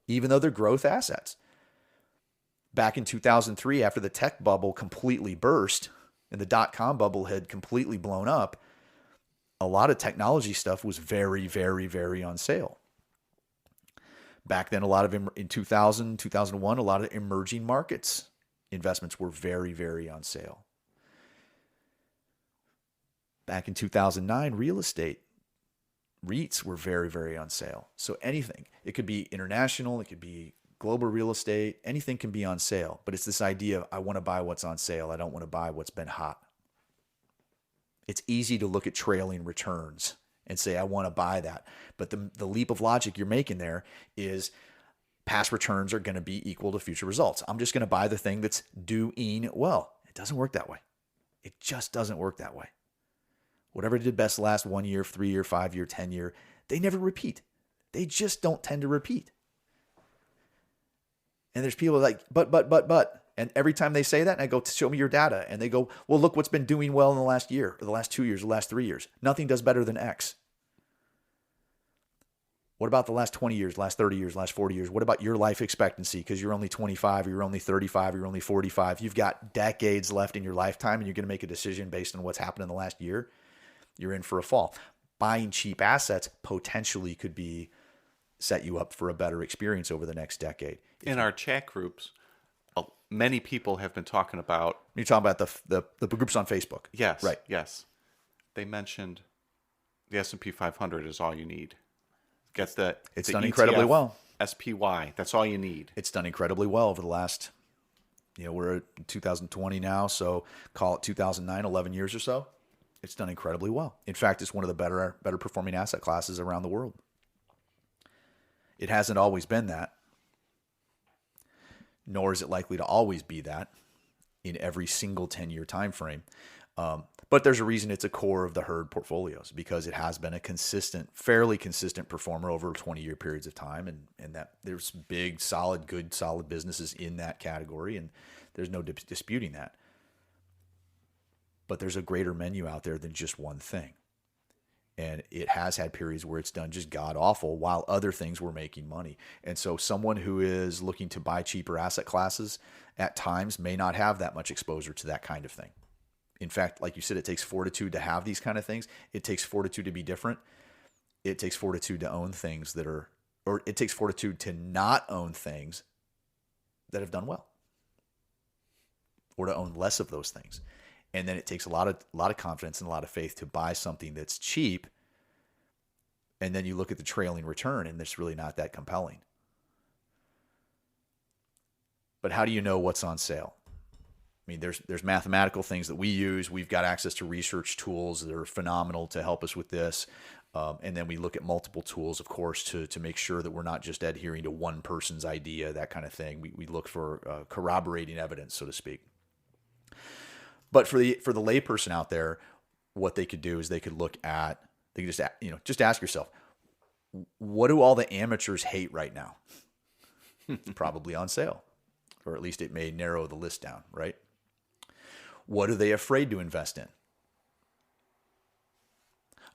even though they're growth assets. Back in 2003, after the tech bubble completely burst and the dot-com bubble had completely blown up, a lot of technology stuff was very, very, very on sale. Back then, a lot of in 2000, 2001, a lot of emerging markets investments were very, very on sale. Back in 2009, real estate REITs were very, very on sale. So anything, it could be international, it could be global real estate, anything can be on sale. But it's this idea of I want to buy what's on sale. I don't want to buy what's been hot. It's easy to look at trailing returns and say, I want to buy that. But the leap of logic you're making there is past returns are going to be equal to future results. I'm just going to buy the thing that's doing well. It doesn't work that way. It just doesn't work that way. Whatever did best last 1 year, 3 year, 5 year, 10 year, they never repeat. They just don't tend to repeat. And there's people like, but. And every time they say that, and I go, show me your data. And they go, well, look what's been doing well in the last year, or the last 2 years, the last 3 years. Nothing does better than X. What about the last 20 years, last 30 years, last 40 years? What about your life expectancy? Because you're only 25, or you're only 35, or you're only 45. You've got decades left in your lifetime, and you're going to make a decision based on what's happened in the last year. You're in for a fall. Buying cheap assets potentially could be set you up for a better experience over the next decade. In our chat groups, many people have been talking about. You're talking about the groups on Facebook. Yes, right. Yes, they mentioned the S&P 500 is all you need. Get the it's the done ETF, incredibly well. SPY, that's all you need. It's done incredibly well over the last. We're at 2020 now, so call it 2009, 11 years or so. It's done incredibly well. In fact, it's one of the better performing asset classes around the world. It hasn't always been that, nor is it likely to always be that in every single 10-year time frame. But there's a reason it's a core of the herd portfolios, because it has been a fairly consistent performer over 20-year periods of time, and that there's big, solid businesses in that category, and there's no disputing that. But there's a greater menu out there than just one thing. And it has had periods where it's done just god awful while other things were making money. And so someone who is looking to buy cheaper asset classes at times may not have that much exposure to that kind of thing. In fact, like you said, it takes fortitude to have these kind of things. It takes fortitude to be different. It takes fortitude to own things or it takes fortitude to not own things that have done well, or to own less of those things. And then it takes a lot of confidence and a lot of faith to buy something that's cheap. And then you look at the trailing return, and it's really not that compelling. But how do you know what's on sale? I mean, there's mathematical things that we use. We've got access to research tools that are phenomenal to help us with this. And then we look at multiple tools, of course, to make sure that we're not just adhering to one person's idea, that kind of thing. We look for corroborating evidence, so to speak. But for the layperson out there, what they could do is they could just ask yourself, what do all the amateurs hate right now? Probably on sale, or at least it may narrow the list down, right? What are they afraid to invest in?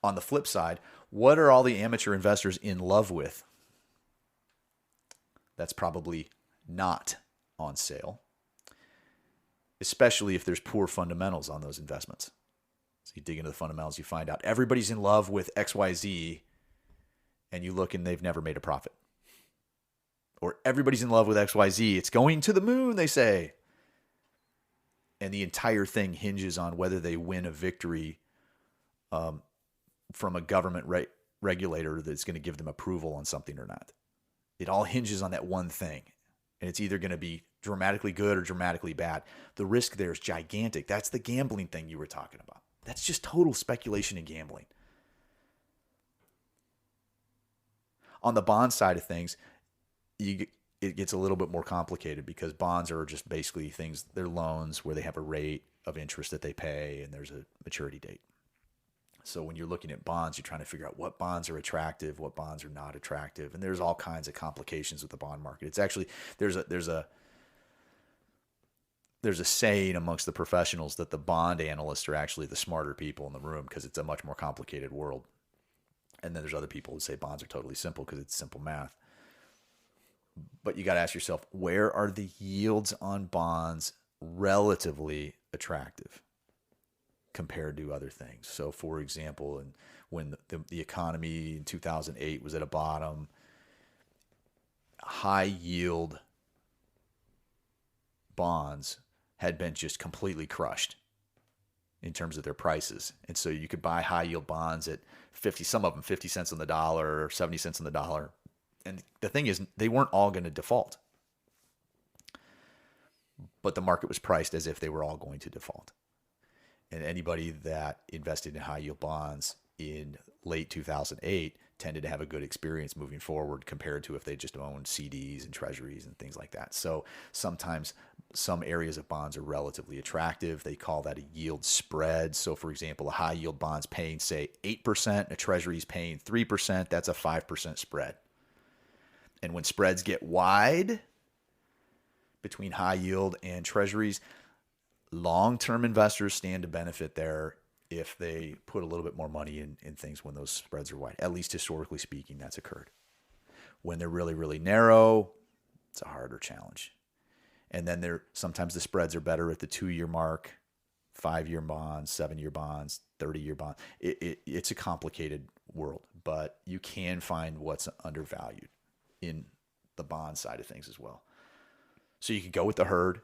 On the flip side, what are all the amateur investors in love with? That's probably not on sale, especially if there's poor fundamentals on those investments. So you dig into the fundamentals, you find out everybody's in love with XYZ, and you look and they've never made a profit. Or everybody's in love with XYZ. It's going to the moon, they say. And the entire thing hinges on whether they win a victory from a government regulator that's going to give them approval on something or not. It all hinges on that one thing. And it's either going to be dramatically good or dramatically bad. The risk there is gigantic. That's the gambling thing you were talking about. That's just total speculation and gambling. On the bond side of things, it gets a little bit more complicated, because bonds are just basically things, they're loans where they have a rate of interest that they pay and there's a maturity date. So when you're looking at bonds, you're trying to figure out what bonds are attractive, what bonds are not attractive, and there's all kinds of complications with the bond market. It's actually there's a saying amongst the professionals that the bond analysts are actually the smarter people in the room, because it's a much more complicated world. And then there's other people who say bonds are totally simple because it's simple math. But you got to ask yourself, where are the yields on bonds relatively attractive compared to other things? So, for example, when the economy in 2008 was at a bottom, high yield bonds had been just completely crushed in terms of their prices. And so you could buy high yield bonds at 50, some of them 50 cents on the dollar or 70 cents on the dollar. And the thing is, they weren't all going to default, but the market was priced as if they were all going to default. And anybody that invested in high yield bonds in late 2008 tended to have a good experience moving forward compared to if they just owned CDs and treasuries and things like that. So sometimes some areas of bonds are relatively attractive. They call that a yield spread. So for example, a high yield bond's paying say 8%, a treasury's paying 3%, that's a 5% spread. And when spreads get wide between high yield and treasuries, long-term investors stand to benefit there if they put a little bit more money in things when those spreads are wide. At least historically speaking, that's occurred. When they're really, really narrow, it's a harder challenge. And then sometimes the spreads are better at the 2-year mark, 5-year bonds, 7-year bonds, 30-year bonds. It's a complicated world, but you can find what's undervalued in the bond side of things as well. So you could go with the herd,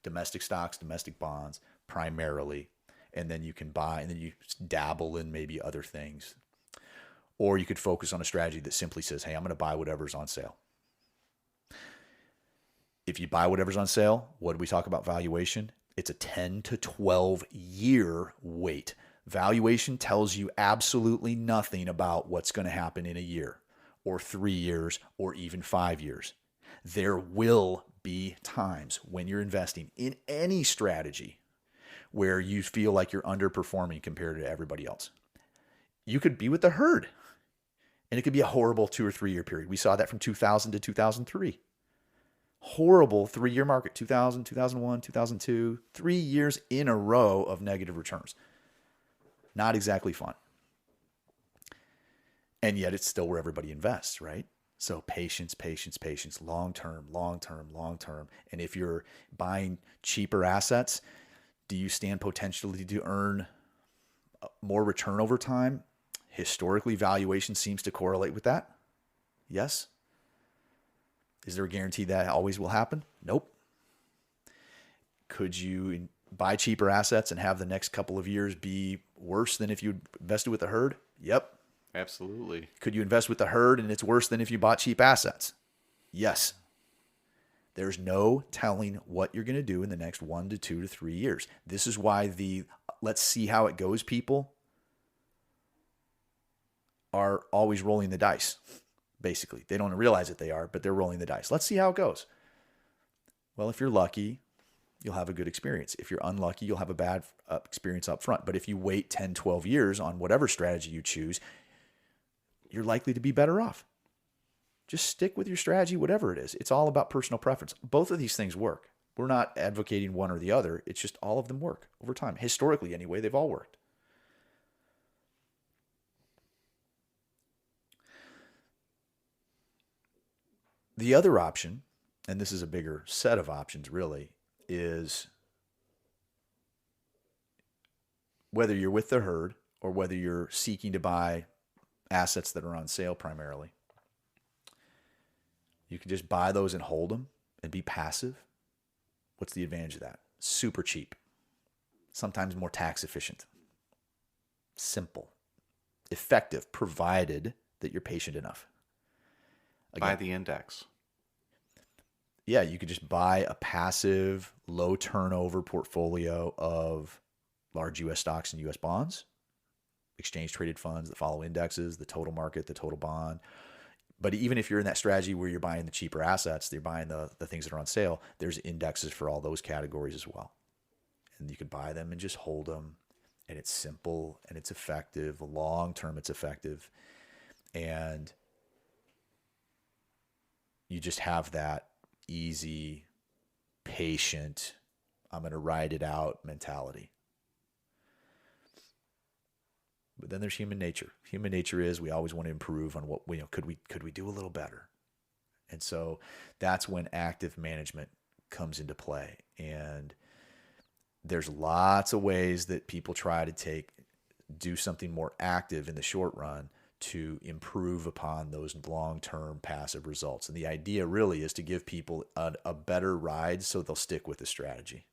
domestic stocks, domestic bonds primarily, and then you can buy, and then you dabble in maybe other things. Or you could focus on a strategy that simply says, hey, I'm going to buy whatever's on sale. If you buy whatever's on sale, what do we talk about valuation? It's a 10 to 12 year wait. Valuation tells you absolutely nothing about what's going to happen in a year or 3 years or even 5 years. There will be times when you're investing in any strategy where you feel like you're underperforming compared to everybody else. You could be with the herd, and it could be a horrible 2 or 3 year period. We saw that from 2000 to 2003. Horrible 3-year market, 2000, 2001, 2002, 3 years in a row of negative returns. Not exactly fun. And yet it's still where everybody invests, right? So patience, patience, patience, long-term, long-term, long-term. And if you're buying cheaper assets, do you stand potentially to earn more return over time? Historically, valuation seems to correlate with that. Yes. Is there a guarantee that always will happen? Nope. Could you buy cheaper assets and have the next couple of years be worse than if you invested with the herd? Yep. Absolutely. Could you invest with the herd and it's worse than if you bought cheap assets? Yes. There's no telling what you're going to do in the next 1 to 2 to 3 years. This is why the let's see how it goes people are always rolling the dice, basically. They don't realize that they are, but they're rolling the dice. Let's see how it goes. Well, if you're lucky, you'll have a good experience. If you're unlucky, you'll have a bad experience up front. But if you wait 10, 12 years on whatever strategy you choose, you're likely to be better off. Just stick with your strategy, whatever it is. It's all about personal preference. Both of these things work. We're not advocating one or the other. It's just all of them work over time. Historically, anyway, they've all worked. The other option, and this is a bigger set of options really, is whether you're with the herd or whether you're seeking to buy assets that are on sale primarily. You can just buy those and hold them and be passive. What's the advantage of that? Super cheap. Sometimes more tax efficient. Simple. Effective, provided that you're patient enough. Again, buy the index. Yeah, you could just buy a passive, low turnover portfolio of large U.S. stocks and U.S. bonds, exchange traded funds that follow indexes, the total market, the total bond. But even if you're in that strategy where you're buying the cheaper assets, you're buying the things that are on sale, there's indexes for all those categories as well. And you could buy them and just hold them. And it's simple and it's effective. Long term, it's effective. And you just have that easy, patient, I'm going to ride it out mentality. But then there's human nature. Human nature is we always want to improve on what could we do a little better. And so that's when active management comes into play. And there's lots of ways that people try to do something more active in the short run to improve upon those long-term passive results. And the idea really is to give people a better ride so they'll stick with the strategy.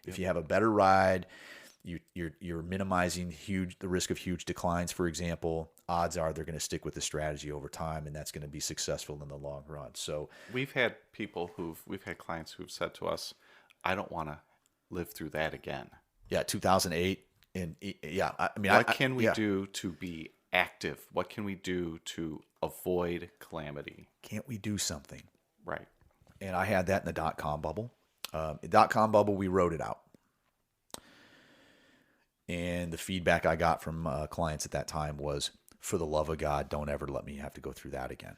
If you have a better ride, you're minimizing the risk of huge declines, for example. Odds are they're going to stick with the strategy over time, and that's going to be successful in the long run. So we've had clients who've said to us, "I don't want to live through that again." yeah, 2008, and yeah, I mean, what can we do to be active? What can we do to avoid calamity? Can't we do something? Right. And I had that in the dot-com bubble. We wrote it out. And the feedback I got from clients at that time was, for the love of God, don't ever let me have to go through that again.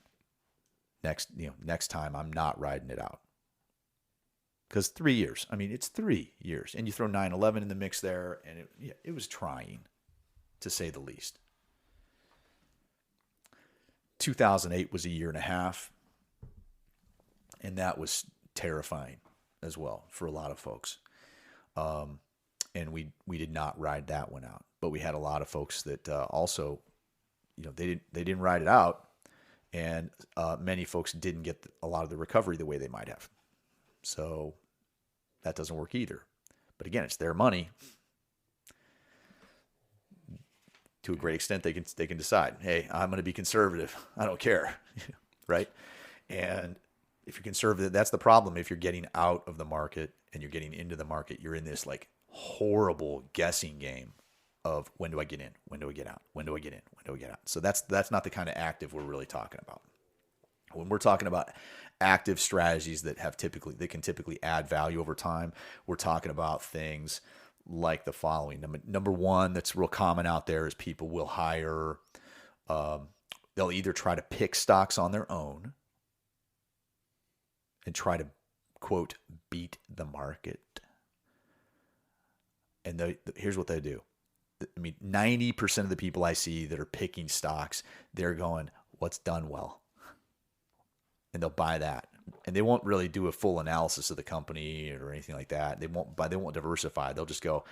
Next time I'm not riding it out. Because 3 years, I mean, it's 3 years. And you throw 9/11 in the mix there, and it was trying, to say the least. 2008 was a year and a half. And that was terrifying as well for a lot of folks. And we did not ride that one out, but we had a lot of folks that also, they didn't ride it out, and many folks didn't get a lot of the recovery the way they might have. So that doesn't work either. But again, it's their money. To a great extent, they can decide, hey, I'm going to be conservative. I don't care, right? And if you're conservative, that's the problem. If you're getting out of the market and you're getting into the market, you're in this like horrible guessing game of when do I get in, when do I get out, when do I get in, when do I get out. So that's not the kind of active we're really talking about. When we're talking about active strategies that can typically add value over time, we're talking about things like the following. Number one, that's real common out there is people will hire, they'll either try to pick stocks on their own and try to, quote, beat the market. And here's what they do. I mean, 90% of the people I see that are picking stocks, they're going, what's done well? And they'll buy that. And they won't really do a full analysis of the company or anything like that. They won't diversify. They'll just go,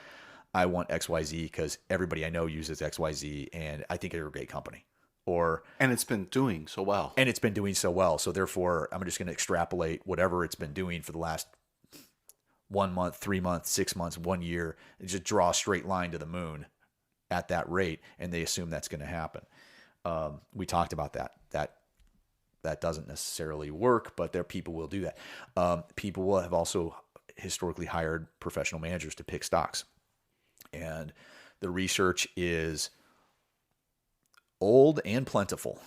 I want XYZ because everybody I know uses XYZ and I think they're a great company. And it's been doing so well. So therefore, I'm just going to extrapolate whatever it's been doing for the last 1 month, 3 months, 6 months, 1 year, and just draw a straight line to the moon at that rate, and they assume that's going to happen. We talked about that. That doesn't necessarily work, but people will do that. People will have also historically hired professional managers to pick stocks, and the research is old and plentiful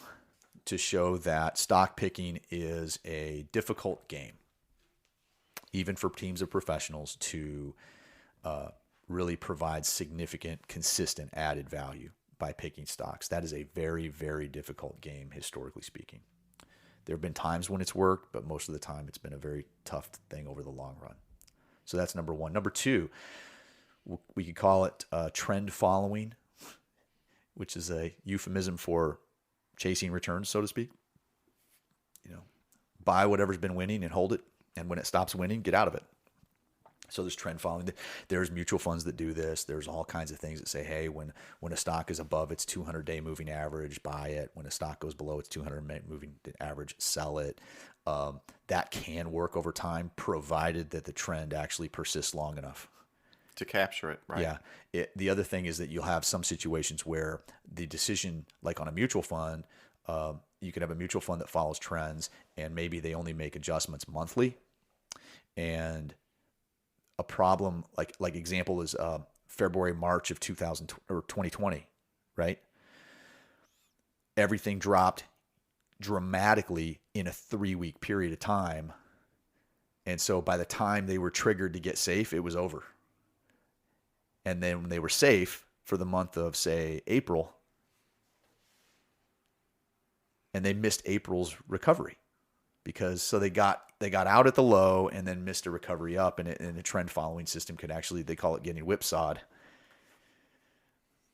to show that stock picking is a difficult game, even for teams of professionals to really provide significant, consistent added value by picking stocks. That is a very, very difficult game, historically speaking. There have been times when it's worked, but most of the time it's been a very tough thing over the long run. So that's number one. Number two, we could call it trend following, which is a euphemism for chasing returns, so to speak. Buy whatever's been winning and hold it. And when it stops winning, get out of it. So there's trend following. There's mutual funds that do this. There's all kinds of things that say, hey, when a stock is above its 200-day moving average, buy it. When a stock goes below its 200-day moving average, sell it. That can work over time, provided that the trend actually persists long enough to capture it, right? Yeah. The other thing is that you'll have some situations where the decision, like on a mutual fund, you can have a mutual fund that follows trends, and maybe they only make adjustments monthly. And a problem, like example is February, March of 2020, right? Everything dropped dramatically in a 3-week period of time. And so by the time they were triggered to get safe, it was over. And then when they were safe for the month of, say, April, and they missed April's recovery because they got out at the low and then missed a recovery up, and the trend following system could actually, they call it getting whipsawed.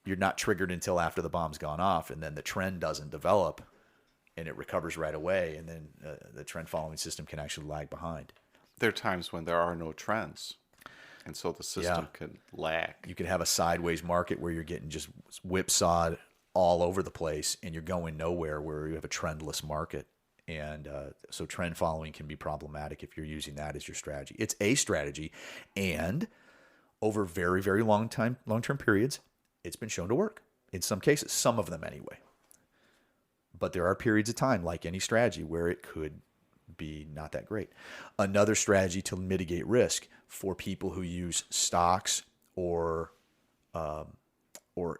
You're not triggered until after the bomb's gone off, and then the trend doesn't develop and it recovers right away, and then the trend following system can actually lag behind. There are times when there are no trends, and so the system can lag. You could have a sideways market where you're getting just whipsawed all over the place and you're going nowhere where you have a trendless market. And so trend following can be problematic if you're using that as your strategy. It's a strategy, and over very, very long-term periods, it's been shown to work in some cases, some of them anyway. But there are periods of time, like any strategy, where it could be not that great. Another strategy to mitigate risk for people who use stocks or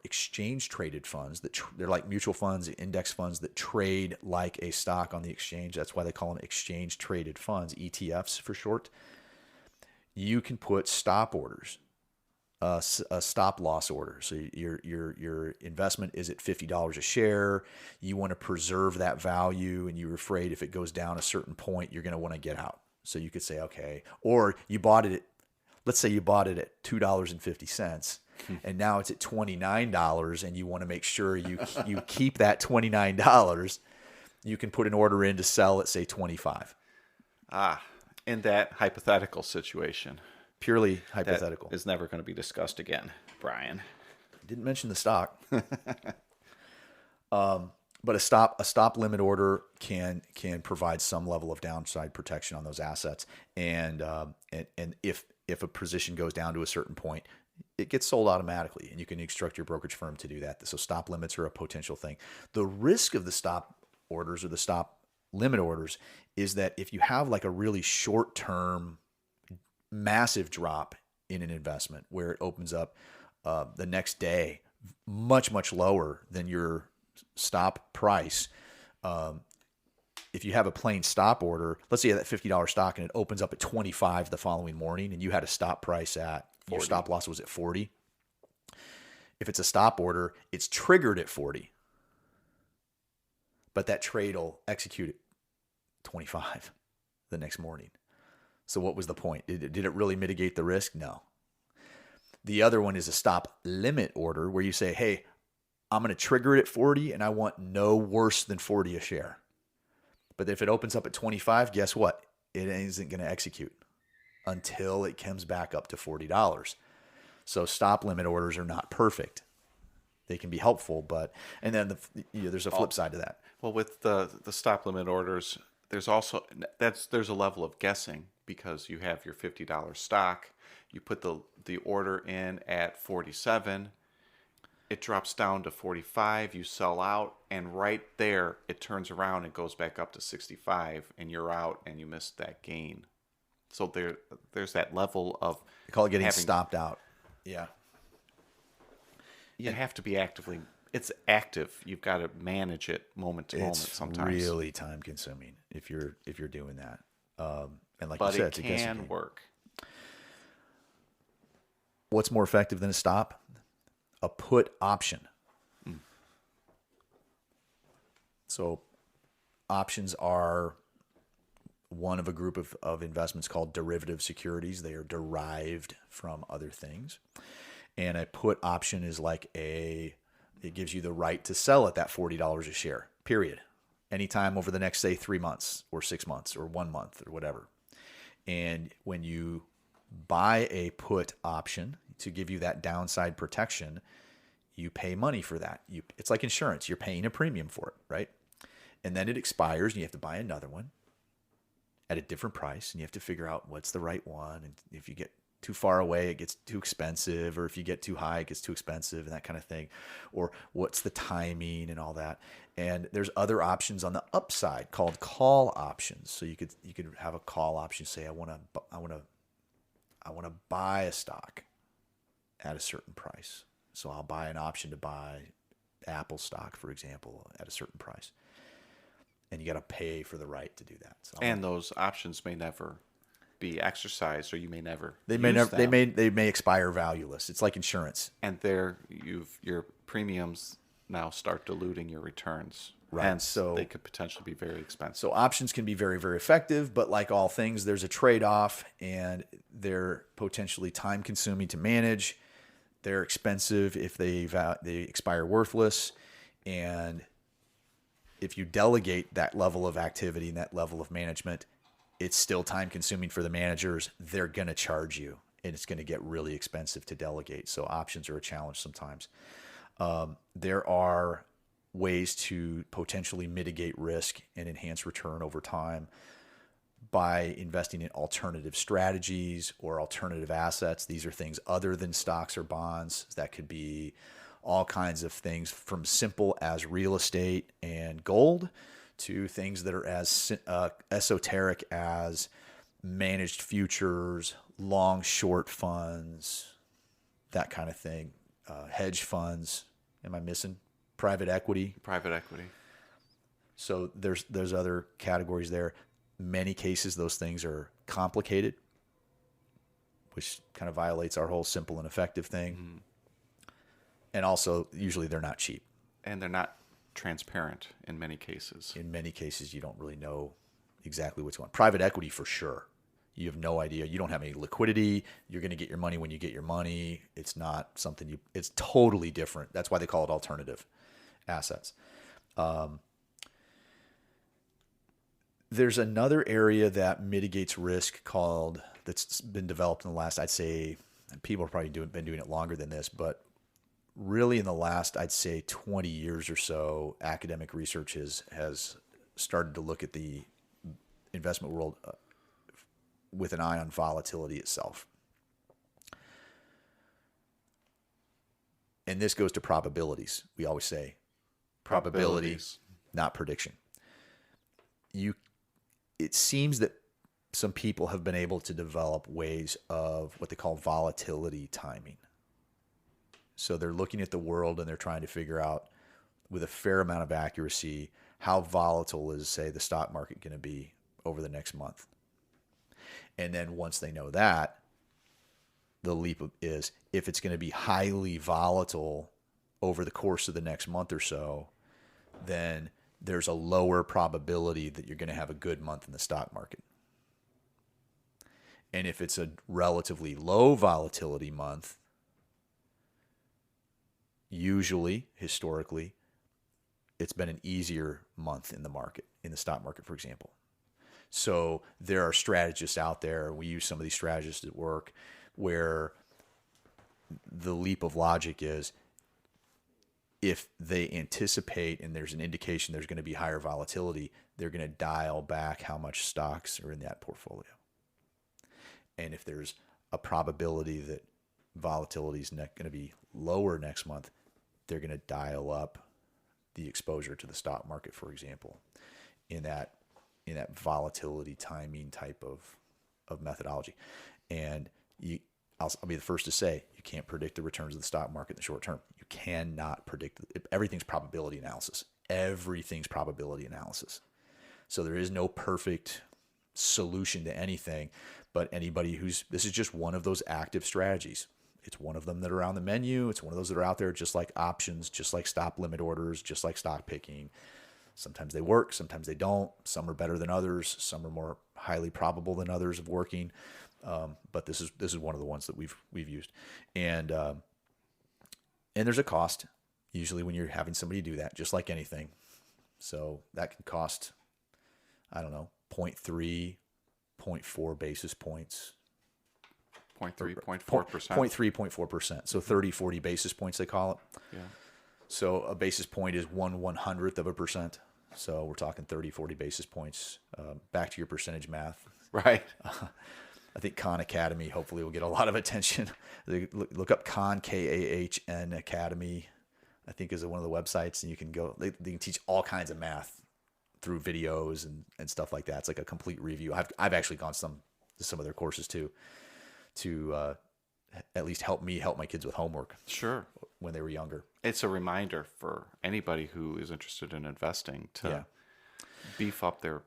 exchange traded funds they're like mutual funds, index funds that trade like a stock on the exchange. That's why they call them exchange traded funds, ETFs for short. You can put stop orders, a stop loss order. So your investment is at $50 a share. You want to preserve that value, and you're afraid if it goes down a certain point, you're going to want to get out. So you could say, okay, or you bought it at, let's say you bought it at $2.50. And now it's at $29, and you want to make sure you keep that $29. You can put an order in to sell at, say, $25. In that hypothetical situation. Purely hypothetical. That is never going to be discussed again, Brian. Didn't mention the stock. But a stop limit order can provide some level of downside protection on those assets. And if a position goes down to a certain point, it gets sold automatically, and you can instruct your brokerage firm to do that. So stop limits are a potential thing. The risk of the stop orders or the stop limit orders is that if you have like a really short-term massive drop in an investment where it opens up the next day much, much lower than your stop price, if you have a plain stop order, let's say you have that $50 stock and it opens up at 25 the following morning, and you had a stop price at 40. Your stop loss was at 40. If it's a stop order, it's triggered at 40, but that trade will execute at 25 the next morning. So what was the point? Did it really mitigate the risk? No. The other one is a stop limit order where you say, hey, I'm going to trigger it at 40 and I want no worse than 40 a share. But if it opens up at 25, guess what? It isn't going to execute until it comes back up to $40. So stop limit orders are not perfect. They can be helpful, and then there's a flip side to that. Well, with the stop limit orders, there's a level of guessing, because you have your $50 stock, you put the order in at 47, it drops down to 45, you sell out, and right there it turns around and goes back up to 65, and you're out and you missed that gain. So there's that level of, they call it getting stopped out. Yeah. You have to be it's active. You've got to manage it moment to moment sometimes. It's really time consuming if you're doing that. And like but you said, it can work. What's more effective than a stop? A put option. So options are one of a group of investments called derivative securities. They are derived from other things. And a put option is like it gives you the right to sell at that $40 a share, period. Anytime over the next, say, 3 months or 6 months or 1 month or whatever. And when you buy a put option to give you that downside protection, you pay money for that. It's like insurance. You're paying a premium for it, right? And then it expires and you have to buy another one at a different price, and you have to figure out what's the right one. And if you get too far away, it gets too expensive, or if you get too high, it gets too expensive, and that kind of thing. Or what's the timing and all that. And there's other options on the upside called call options. So you could have a call option, say I want to buy a stock at a certain price. So I'll buy an option to buy Apple stock, for example, at a certain price. And you got to pay for the right to do that. So and those options may never be exercised, or you may never. They may expire valueless. It's like insurance. And your premiums now start diluting your returns. Right. And so they could potentially be very expensive. So options can be very, very effective, but like all things, there's a trade-off, and they're potentially time-consuming to manage. They're expensive if they expire worthless, and if you delegate that level of activity and that level of management, it's still time consuming for the managers. They're going to charge you, and it's going to get really expensive to delegate. So options are a challenge sometimes. There are ways to potentially mitigate risk and enhance return over time by investing in alternative strategies or alternative assets. These are things other than stocks or bonds. That could be all kinds of things from simple as real estate and gold to things that are as esoteric as managed futures, long short funds, that kind of thing, hedge funds. Am I missing? Private equity. Private equity. So there's other categories there. Many cases, those things are complicated, which kind of violates our whole simple and effective thing. Mm-hmm. And also, usually they're not cheap. And they're not transparent in many cases. In many cases, you don't really know exactly what's going on. Private equity, for sure. You have no idea. You don't have any liquidity. You're going to get your money when you get your money. It's not something it's totally different. That's why they call it alternative assets. There's another area that mitigates risk that's been developed in the last, I'd say, and people have probably been doing it longer than this, but really in the last, I'd say 20 years or so, academic research has started to look at the investment world with an eye on volatility itself. And this goes to probabilities. We always say probability, not prediction. It seems that some people have been able to develop ways of what they call volatility timing. So they're looking at the world and they're trying to figure out with a fair amount of accuracy how volatile is, say, the stock market going to be over the next month. And then once they know that, the leap is if it's going to be highly volatile over the course of the next month or so, then there's a lower probability that you're going to have a good month in the stock market. And if it's a relatively low volatility month, usually, historically, it's been an easier month in the market, in the stock market, for example. So there are strategists out there, we use some of these strategists at work, where the leap of logic is if they anticipate and there's an indication there's going to be higher volatility, they're going to dial back how much stocks are in that portfolio. And if there's a probability that volatility is going to be lower next month, they're going to dial up the exposure to the stock market, for example, in that volatility timing type of methodology. And I'll be the first to say, you can't predict the returns of the stock market in the short term. You cannot predict. Everything's probability analysis. Everything's probability analysis. So there is no perfect solution to anything, but anybody this is just one of those active strategies. It's one of them that are on the menu. It's one of those that are out there, just like options, just like stop limit orders, just like stock picking. Sometimes they work, sometimes they don't. Some are better than others. Some are more highly probable than others of working. But this is one of the ones that we've used, and there's a cost usually when you're having somebody do that, just like anything. So that can cost, I don't know, 0.3, 0.4 basis points. 0.3, 0.4%. 0.3, 0.4%. So 30, 40 basis points, they call it. Yeah. So a basis point is 1/100th of a percent. So we're talking 30, 40 basis points. Back to your percentage math. Right. I think Khan Academy hopefully will get a lot of attention. Look up Khan, Kahn Academy, I think is one of the websites, and you can go. They can teach all kinds of math through videos and stuff like that. It's like a complete review. I've actually gone to some of their courses too, to at least help my kids with homework. Sure. When they were younger. It's a reminder for anybody who is interested in investing to beef up their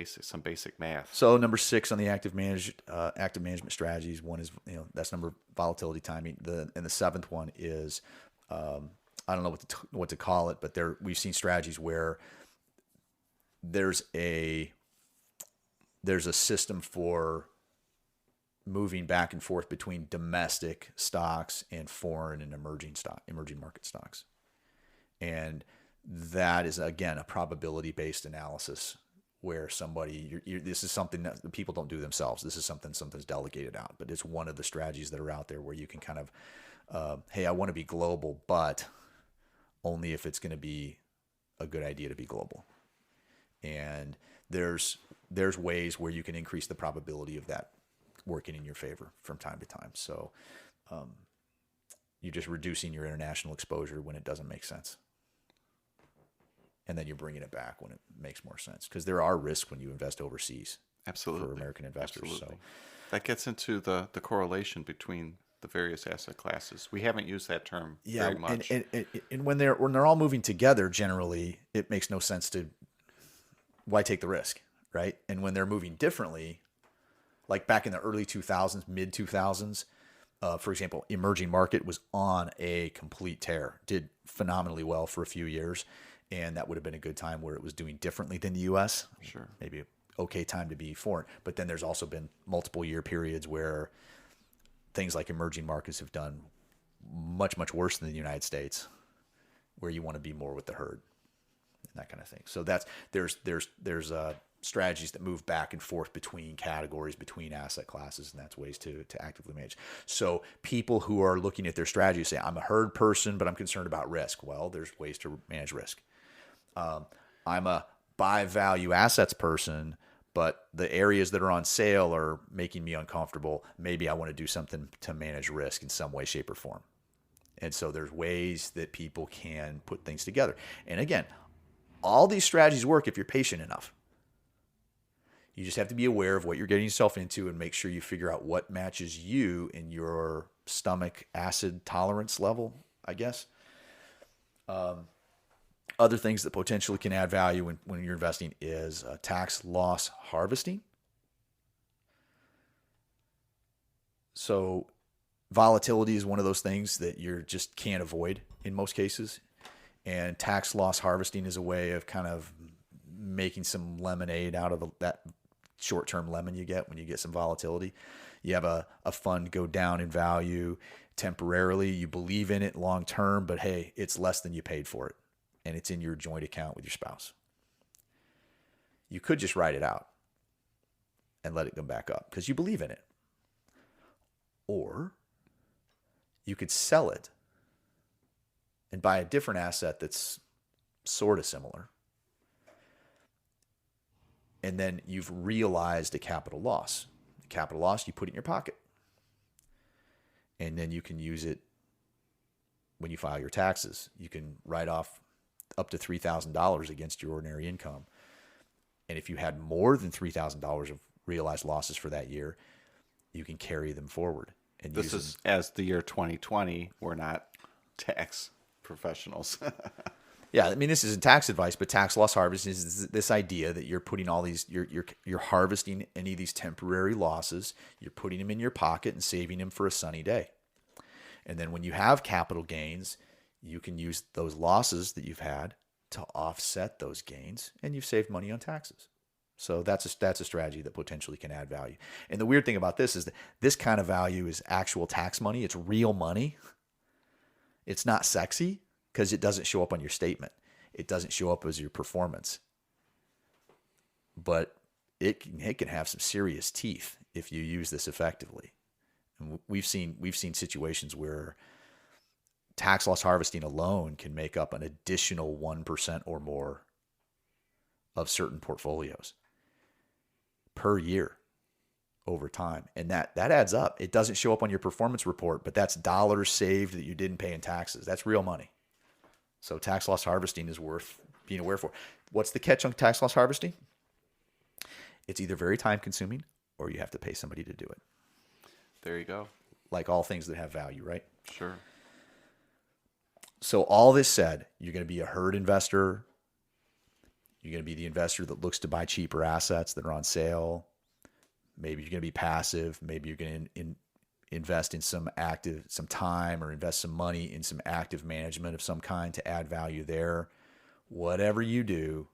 some basic math. So number 6 on the active management strategies. One is, that's number volatility timing. And the 7th one is, I don't know what to call it, but we've seen strategies where there's a system for moving back and forth between domestic stocks and foreign and emerging market stocks. And that is, again, a probability-based analysis where this is something that people don't do themselves. This is something's delegated out, but it's one of the strategies that are out there where you can kind of, hey, I want to be global, but only if it's going to be a good idea to be global. And there's ways where you can increase the probability of that working in your favor from time to time. So you're just reducing your international exposure when it doesn't make sense. And then you're bringing it back when it makes more sense. Because there are risks when you invest overseas. Absolutely. For American investors. Absolutely. So that gets into the correlation between the various asset classes. We haven't used that term very much. And when they're all moving together, generally, it makes no sense to why take the risk, right? And when they're moving differently, like back in the early 2000s, mid 2000s, for example, emerging market was on a complete tear, did phenomenally well for a few years, and that would have been a good time where it was doing differently than the U.S. Sure. Maybe an okay time to be foreign. But then there's also been multiple year periods where things like emerging markets have done much, much worse than the United States, where you want to be more with the herd and that kind of thing. So there's strategies that move back and forth between categories, between asset classes, and that's ways to actively manage. So people who are looking at their strategy say, I'm a herd person, but I'm concerned about risk. Well, there's ways to manage risk. I'm a buy value assets person, but the areas that are on sale are making me uncomfortable. Maybe I want to do something to manage risk in some way, shape, or form. And so there's ways that people can put things together. And again, all these strategies work if you're patient enough. You just have to be aware of what you're getting yourself into and make sure you figure out what matches you in your stomach acid tolerance level, I guess. Other things that potentially can add value when you're investing is tax loss harvesting. So volatility is one of those things that you just can't avoid in most cases. And tax loss harvesting is a way of kind of making some lemonade out of that short-term lemon you get when you get some volatility. You have a fund go down in value temporarily. You believe in it long-term, but hey, it's less than you paid for it. And it's in your joint account with your spouse. You could just write it out and let it come back up because you believe in it. Or you could sell it and buy a different asset that's sort of similar. And then you've realized a capital loss. The capital loss, you put it in your pocket. And then you can use it when you file your taxes. You can write off up to $3,000 against your ordinary income. And if you had more than $3,000 of realized losses for that year, you can carry them forward. And this is as the year 2020. We're not tax professionals. Yeah, I mean, this isn't tax advice, but tax loss harvesting is this idea that you're putting all these, you're harvesting any of these temporary losses, you're putting them in your pocket and saving them for a sunny day. And then when you have capital gains, you can use those losses that you've had to offset those gains, and you've saved money on taxes. So that's a strategy that potentially can add value. And the weird thing about this is that this kind of value is actual tax money. It's real money. It's not sexy because it doesn't show up on your statement. It doesn't show up as your performance. But it can have some serious teeth if you use this effectively. And we've seen situations where tax loss harvesting alone can make up an additional 1% or more of certain portfolios per year over time. And that adds up. It doesn't show up on your performance report, but that's dollars saved that you didn't pay in taxes. That's real money. So tax loss harvesting is worth being aware for. What's the catch on tax loss harvesting? It's either very time consuming or you have to pay somebody to do it. There you go. Like all things that have value, right? Sure. So all this said, you're going to be a herd investor. You're going to be the investor that looks to buy cheaper assets that are on sale. Maybe you're going to be passive. Maybe you're going to invest in some time or invest some money in some active management of some kind to add value there. Whatever you do,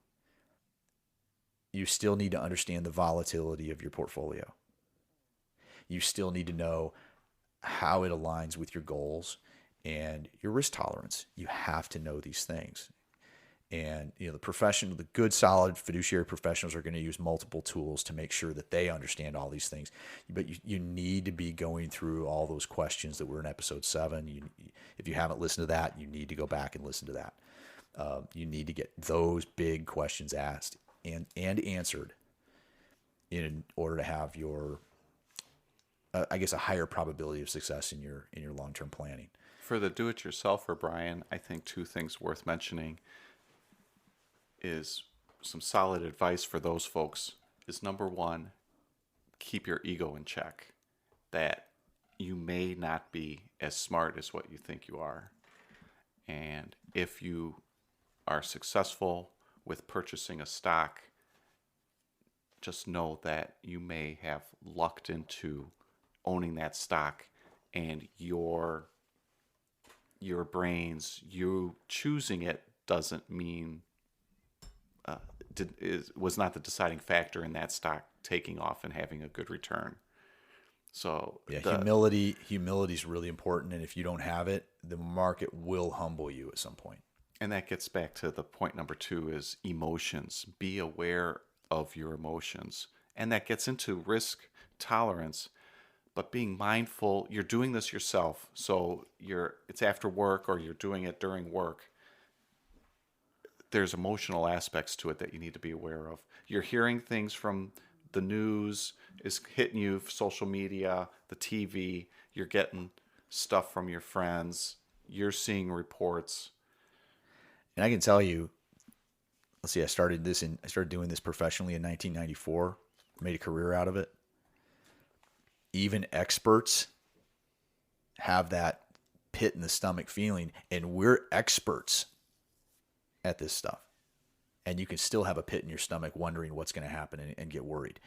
you still need to understand the volatility of your portfolio. You still need to know how it aligns with your goals and your risk tolerance. You have to know these things. And the good, solid fiduciary professionals are going to use multiple tools to make sure that they understand all these things. But you need to be going through all those questions that were in episode 7. If you haven't listened to that, you need to go back and listen to that. You need to get those big questions asked and answered in order to have your, I guess, a higher probability of success in your long-term planning. For the do-it-yourselfer, Brian, I think two things worth mentioning is some solid advice for those folks is number one, keep your ego in check. That you may not be as smart as what you think you are. And if you are successful with purchasing a stock, just know that you may have lucked into owning that stock, and your brains, you choosing it doesn't mean was not the deciding factor in that stock taking off and having a good return. So yeah, humility is really important, and if you don't have it, the market will humble you at some point. And that gets back to the point number 2 is emotions. Be aware of your emotions. And that gets into risk tolerance, but being mindful, you're doing this yourself. So it's after work or you're doing it during work. There's emotional aspects to it that you need to be aware of. You're hearing things from the news is hitting you, social media, the TV, you're getting stuff from your friends, you're seeing reports. And I can tell you, let's see, I started doing this professionally in 1994, made a career out of it. Even experts have that pit in the stomach feeling, and we're experts at this stuff. And you can still have a pit in your stomach wondering what's going to happen and get worried.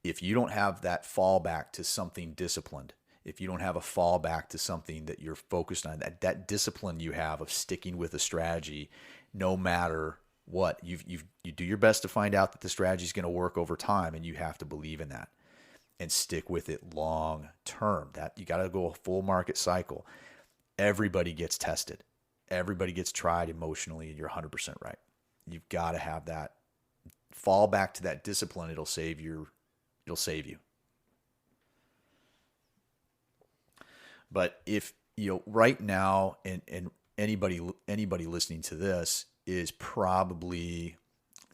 If you don't have that fallback to something disciplined, if you don't have a fallback to something that you're focused on, that discipline you have of sticking with a strategy, no matter what, you do your best to find out that the strategy is going to work over time, and you have to believe in that and stick with it long term. That you got to go a full market cycle. Everybody gets tested. Everybody gets tried emotionally, and you're 100% right. You've got to have that fall back to that discipline. It'll save you. But if right now, and anybody listening to this is probably,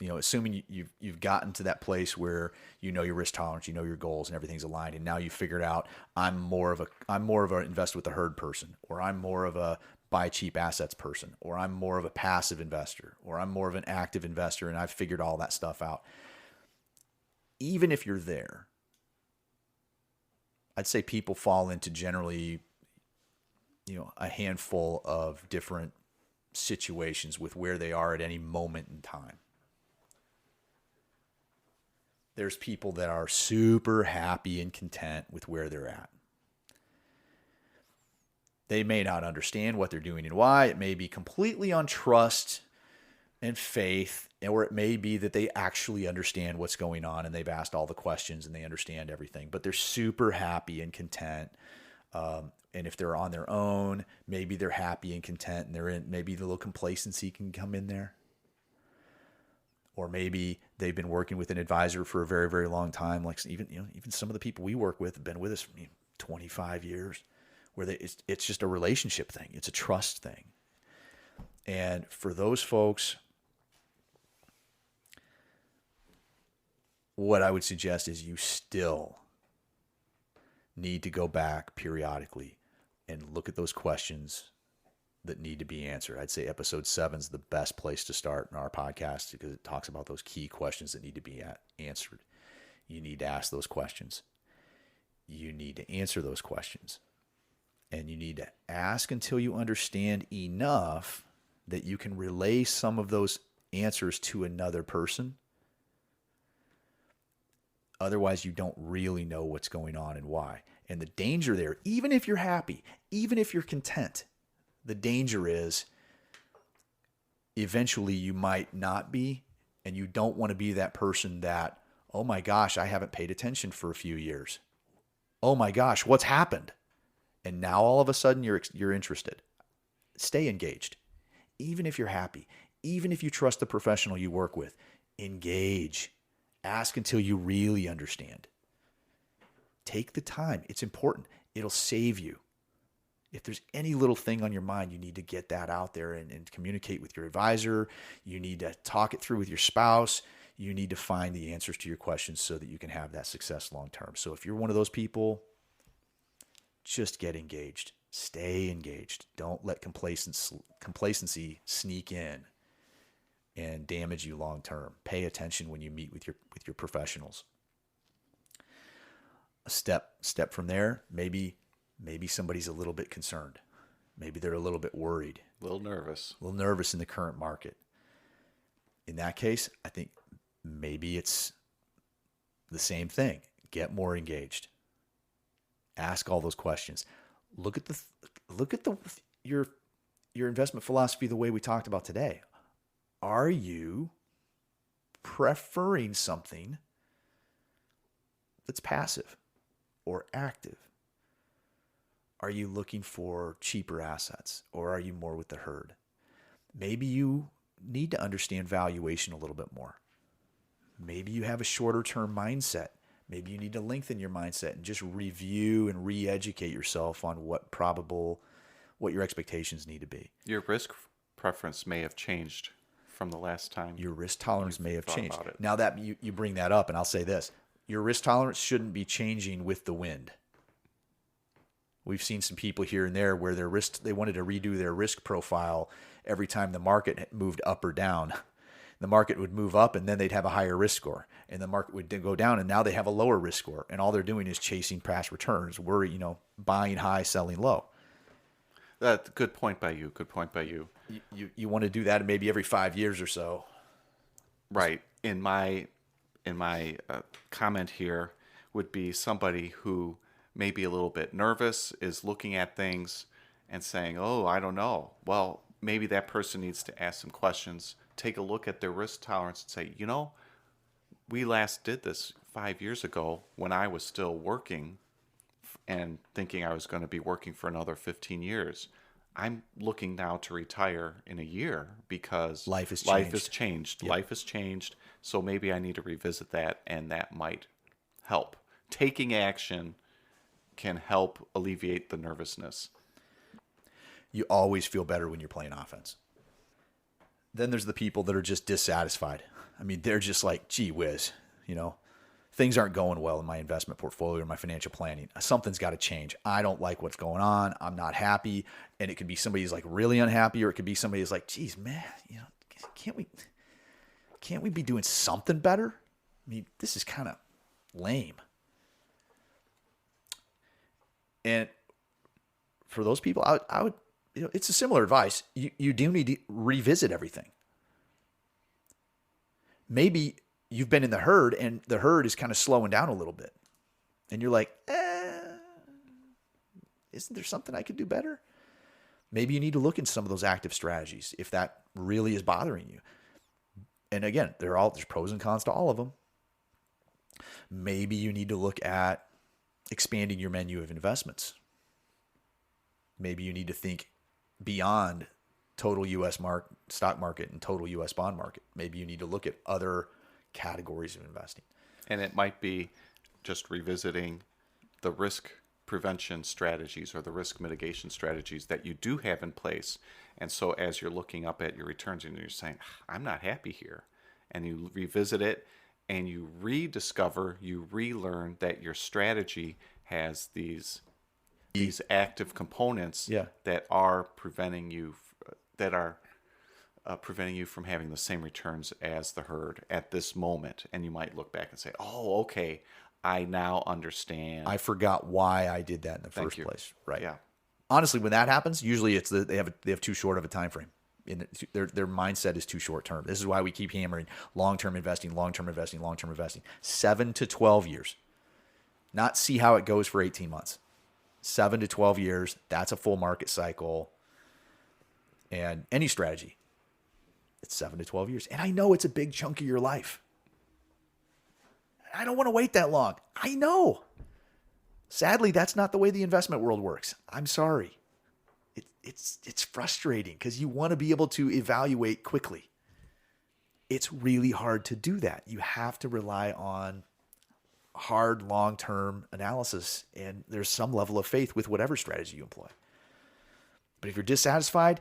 assuming you've gotten to that place where you know your risk tolerance, you know your goals, and everything's aligned, and now you figured out I'm more of a invest with the herd person, or I'm more of a buy cheap assets person, or I'm more of a passive investor, or I'm more of an active investor, and I've figured all that stuff out. Even if you're there, I'd say people fall into generally, a handful of different situations with where they are at any moment in time. There's people that are super happy and content with where they're at. They may not understand what they're doing and why. It may be completely on trust and faith, or it may be that they actually understand what's going on and they've asked all the questions and they understand everything, but they're super happy and content. And if they're on their own, maybe they're happy and content, and maybe the little complacency can come in there. Or maybe they've been working with an advisor for a very, very long time. Like even some of the people we work with have been with us for 25 years, where it's just a relationship thing. It's a trust thing. And for those folks, what I would suggest is you still need to go back periodically and look at those questions that need to be answered. I'd say episode 7 is the best place to start in our podcast because it talks about those key questions that need to be answered. You need to ask those questions. You need to answer those questions. And you need to ask until you understand enough that you can relay some of those answers to another person. Otherwise, you don't really know what's going on and why. And the danger there, even if you're happy, even if you're content, the danger is eventually you might not be, and you don't want to be that person that, oh my gosh, I haven't paid attention for a few years. Oh my gosh, what's happened? And now all of a sudden you're interested. Stay engaged. Even if you're happy, even if you trust the professional you work with, engage. Ask until you really understand. Take the time. It's important. It'll save you. If there's any little thing on your mind, you need to get that out there and communicate with your advisor. You need to talk it through with your spouse. You need to find the answers to your questions so that you can have that success long term. So if you're one of those people, just get engaged. Stay engaged. Don't let complacency sneak in and damage you long term. Pay attention when you meet with your professionals. A step from there, maybe somebody's a little bit concerned. Maybe they're a little bit worried. A little nervous. A little nervous in the current market. In that case, I think maybe it's the same thing. Get more engaged. Ask all those questions. Look at your investment philosophy the way we talked about today. Are you preferring something that's passive or active? Are you looking for cheaper assets, or are you more with the herd? Maybe you need to understand valuation a little bit more. Maybe you have a shorter term mindset. Maybe you need to lengthen your mindset and just review and re-educate yourself on what your expectations need to be. Your risk preference may have changed from the last time. Your risk tolerance may have changed. About it. Now that you bring that up, and I'll say this, your risk tolerance shouldn't be changing with the wind. We've seen some people here and there where they wanted to redo their risk profile every time the market moved up or down. The market would move up and then they'd have a higher risk score, and the market would go down and now they have a lower risk score, and all they're doing is chasing past returns. We're, buying high, selling low. Good point by you. Good point by you. You want to do that maybe every 5 years or so. Right. In my comment here would be somebody who may be a little bit nervous, is looking at things and saying, oh, I don't know. Well, maybe that person needs to ask some questions, take a look at their risk tolerance and say, we last did this 5 years ago when I was still working and thinking I was going to be working for another 15 years. I'm looking now to retire in a year because life has changed. Yep. Life has changed. So maybe I need to revisit that, and that might help. Taking action can help alleviate the nervousness. You always feel better when you're playing offense. Then there's the people that are just dissatisfied. I mean, they're just like, gee whiz, things aren't going well in my investment portfolio or my financial planning. Something's got to change. I don't like what's going on. I'm not happy. And it could be somebody who's like really unhappy, or it could be somebody who's like, geez, man, can't we be doing something better? I mean, this is kind of lame. And for those people, I would, it's a similar advice. You do need to revisit everything. Maybe you've been in the herd and the herd is kind of slowing down a little bit. And you're like, isn't there something I could do better? Maybe you need to look into some of those active strategies if that really is bothering you. And again, there's pros and cons to all of them. Maybe you need to look at expanding your menu of investments. Maybe you need to think beyond total U.S. stock market and total U.S. bond market. Maybe you need to look at other categories of investing. And it might be just revisiting the risk prevention strategies or the risk mitigation strategies that you do have in place. And so as you're looking up at your returns and you're saying, I'm not happy here, and you revisit it and you rediscover, you relearn that your strategy has these active components that are preventing you from having the same returns as the herd at this moment. And you might look back and say, oh, okay, I now understand. I forgot why I did that in the first place. Right. Yeah. Honestly, when that happens, usually it's they have too short of a time frame. Their mindset is too short term. This is why we keep hammering long-term investing, long-term investing, long-term investing. 7 to 12 years. Not see how it goes for 18 months. 7 to 12 years, that's a full market cycle. And any strategy, it's 7 to 12 years. And I know it's a big chunk of your life. I don't want to wait that long. I know. Sadly, that's not the way the investment world works. I'm sorry. It's frustrating because you want to be able to evaluate quickly. It's really hard to do that. You have to rely on hard long-term analysis, and there's some level of faith with whatever strategy you employ. But if you're dissatisfied,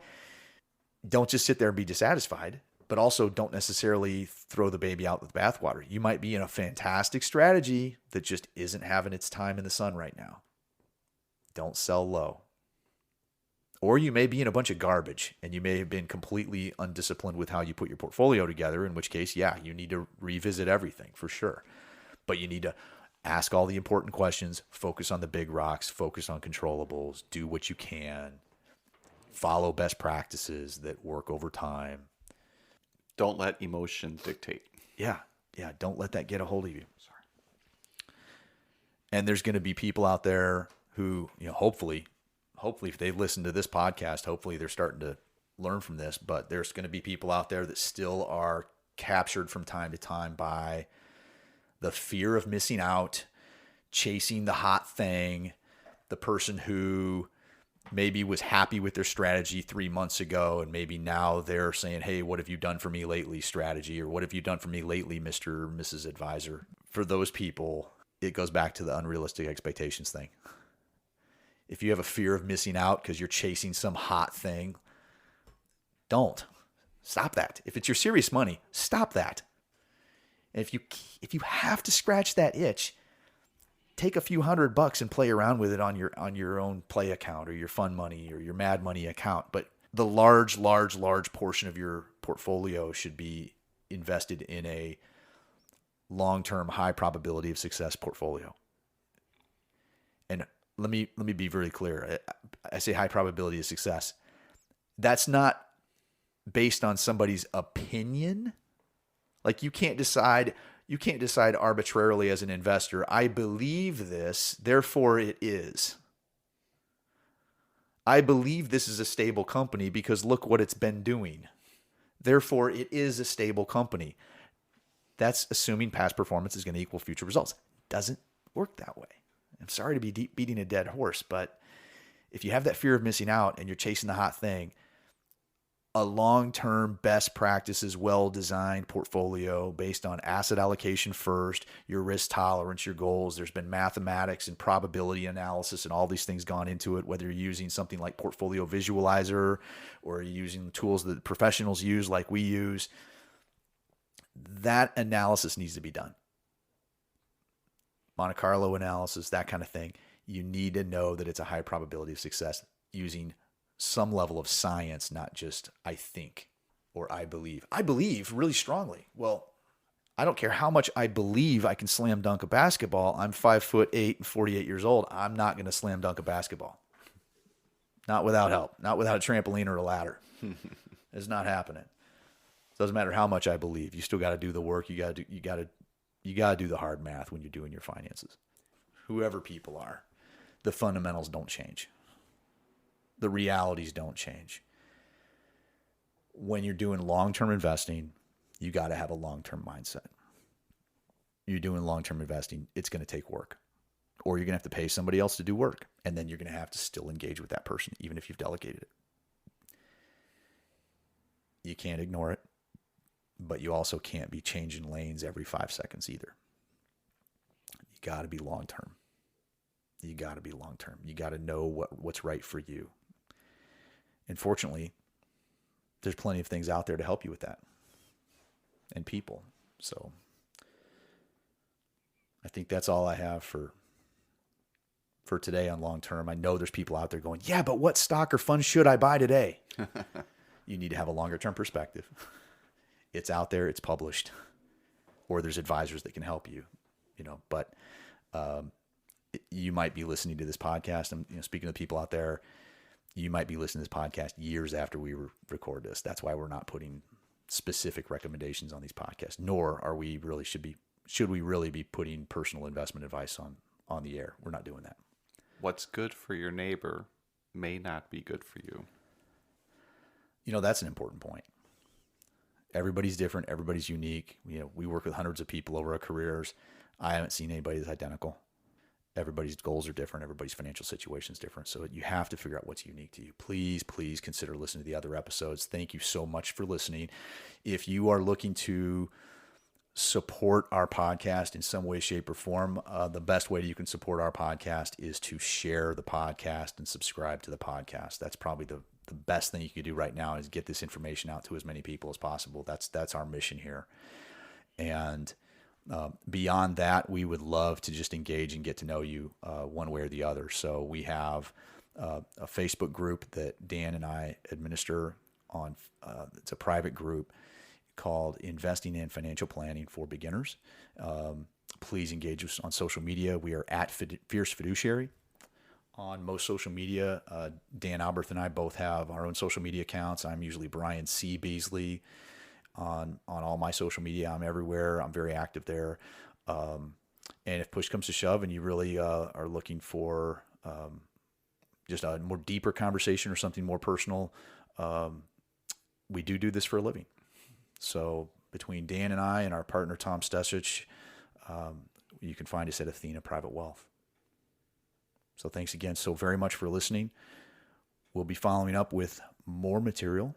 don't just sit there and be dissatisfied, but also don't necessarily throw the baby out with the bathwater. You might be in a fantastic strategy that just isn't having its time in the sun right now. Don't sell low. Or you may be in a bunch of garbage and you may have been completely undisciplined with how you put your portfolio together, in which case, yeah, you need to revisit everything for sure. But you need to ask all the important questions, focus on the big rocks, focus on controllables, do what you can, follow best practices that work over time. Don't let emotion dictate. Yeah. Don't let that get a hold of you. Sorry. And there's going to be people out there who, hopefully if they listen to this podcast, hopefully they're starting to learn from this, but there's going to be people out there that still are captured from time to time by the fear of missing out, chasing the hot thing, the person who maybe was happy with their strategy 3 months ago, and maybe now they're saying, hey, what have you done for me lately, strategy? Or what have you done for me lately, Mr. or Mrs. Advisor? For those people, it goes back to the unrealistic expectations thing. If you have a fear of missing out because you're chasing some hot thing, don't. Stop that. If it's your serious money, stop that. And if you have to scratch that itch, take a few $100 and play around with it on your own play account or your fun money or your mad money account. But the large portion of your portfolio should be invested in a long-term, high probability of success portfolio. And let me be very clear. I say high probability of success. That's not based on somebody's opinion. Like you can't decide arbitrarily as an investor, I believe this, therefore it is. I believe this is a stable company because look what it's been doing. Therefore, it is a stable company. That's assuming past performance is going to equal future results. Doesn't work that way. I'm sorry to be beating a dead horse, but if you have that fear of missing out and you're chasing the hot thing, a long-term best practices, well-designed portfolio based on asset allocation first, your risk tolerance, your goals. There's been mathematics and probability analysis and all these things gone into it, whether you're using something like Portfolio Visualizer or you're using tools that professionals use like we use. That analysis needs to be done. Monte Carlo analysis, that kind of thing. You need to know that it's a high probability of success using some level of science, not just I think or I believe. I believe really strongly. Well, I don't care how much I believe I can slam dunk a basketball. I'm 5'8" and 48 years old. I'm not going to slam dunk a basketball. Not without help. Not without a trampoline or a ladder. It's not happening. Doesn't matter how much I believe. You still got to do the work. You got to do the hard math when you're doing your finances. Whoever people are, the fundamentals don't change. The realities don't change. When you're doing long-term investing, you got to have a long-term mindset. You're doing long-term investing, it's going to take work. Or you're going to have to pay somebody else to do work. And then you're going to have to still engage with that person, even if you've delegated it. You can't ignore it, but you also can't be changing lanes every 5 seconds either. You got to be long-term. You got to know what's right for you. And fortunately, there's plenty of things out there to help you with that. And people. So I think that's all I have for today on long term. I know there's people out there going, yeah, but what stock or fund should I buy today? You need to have a longer term perspective. It's out there, it's published, or there's advisors that can help you, but you might be listening to this podcast. I'm speaking to people out there. You might be listening to this podcast years after we record this. That's why we're not putting specific recommendations on these podcasts, nor are we really should we really be putting personal investment advice on the air. We're not doing that. What's good for your neighbor may not be good for you. That's an important point. Everybody's different. Everybody's unique. We work with hundreds of people over our careers. I haven't seen anybody that's identical. Everybody's goals are different. Everybody's financial situation is different. So you have to figure out what's unique to you. Please consider listening to the other episodes. Thank you so much for listening. If you are looking to support our podcast in some way, shape, or form, the best way you can support our podcast is to share the podcast and subscribe to the podcast. That's probably the best thing you could do right now is get this information out to as many people as possible. That's our mission here. And beyond that, we would love to just engage and get to know you one way or the other. So we have a Facebook group that Dan and I administer on. It's a private group called Investing in Financial Planning for Beginners. Please engage us on social media. We are at Fierce Fiduciary on most social media. Dan Albert and I both have our own social media accounts. I'm usually Brian C. Beasley on all my social media. I'm everywhere. I'm very active there. And if push comes to shove and you really are looking for just a more deeper conversation or something more personal, we do this for a living. So between Dan and I and our partner, Tom Stesich, you can find us at Athena Private Wealth. So thanks again so very much for listening. We'll be following up with more material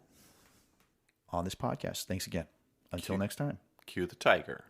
on this podcast. Thanks again. Until next time. Cue the tiger.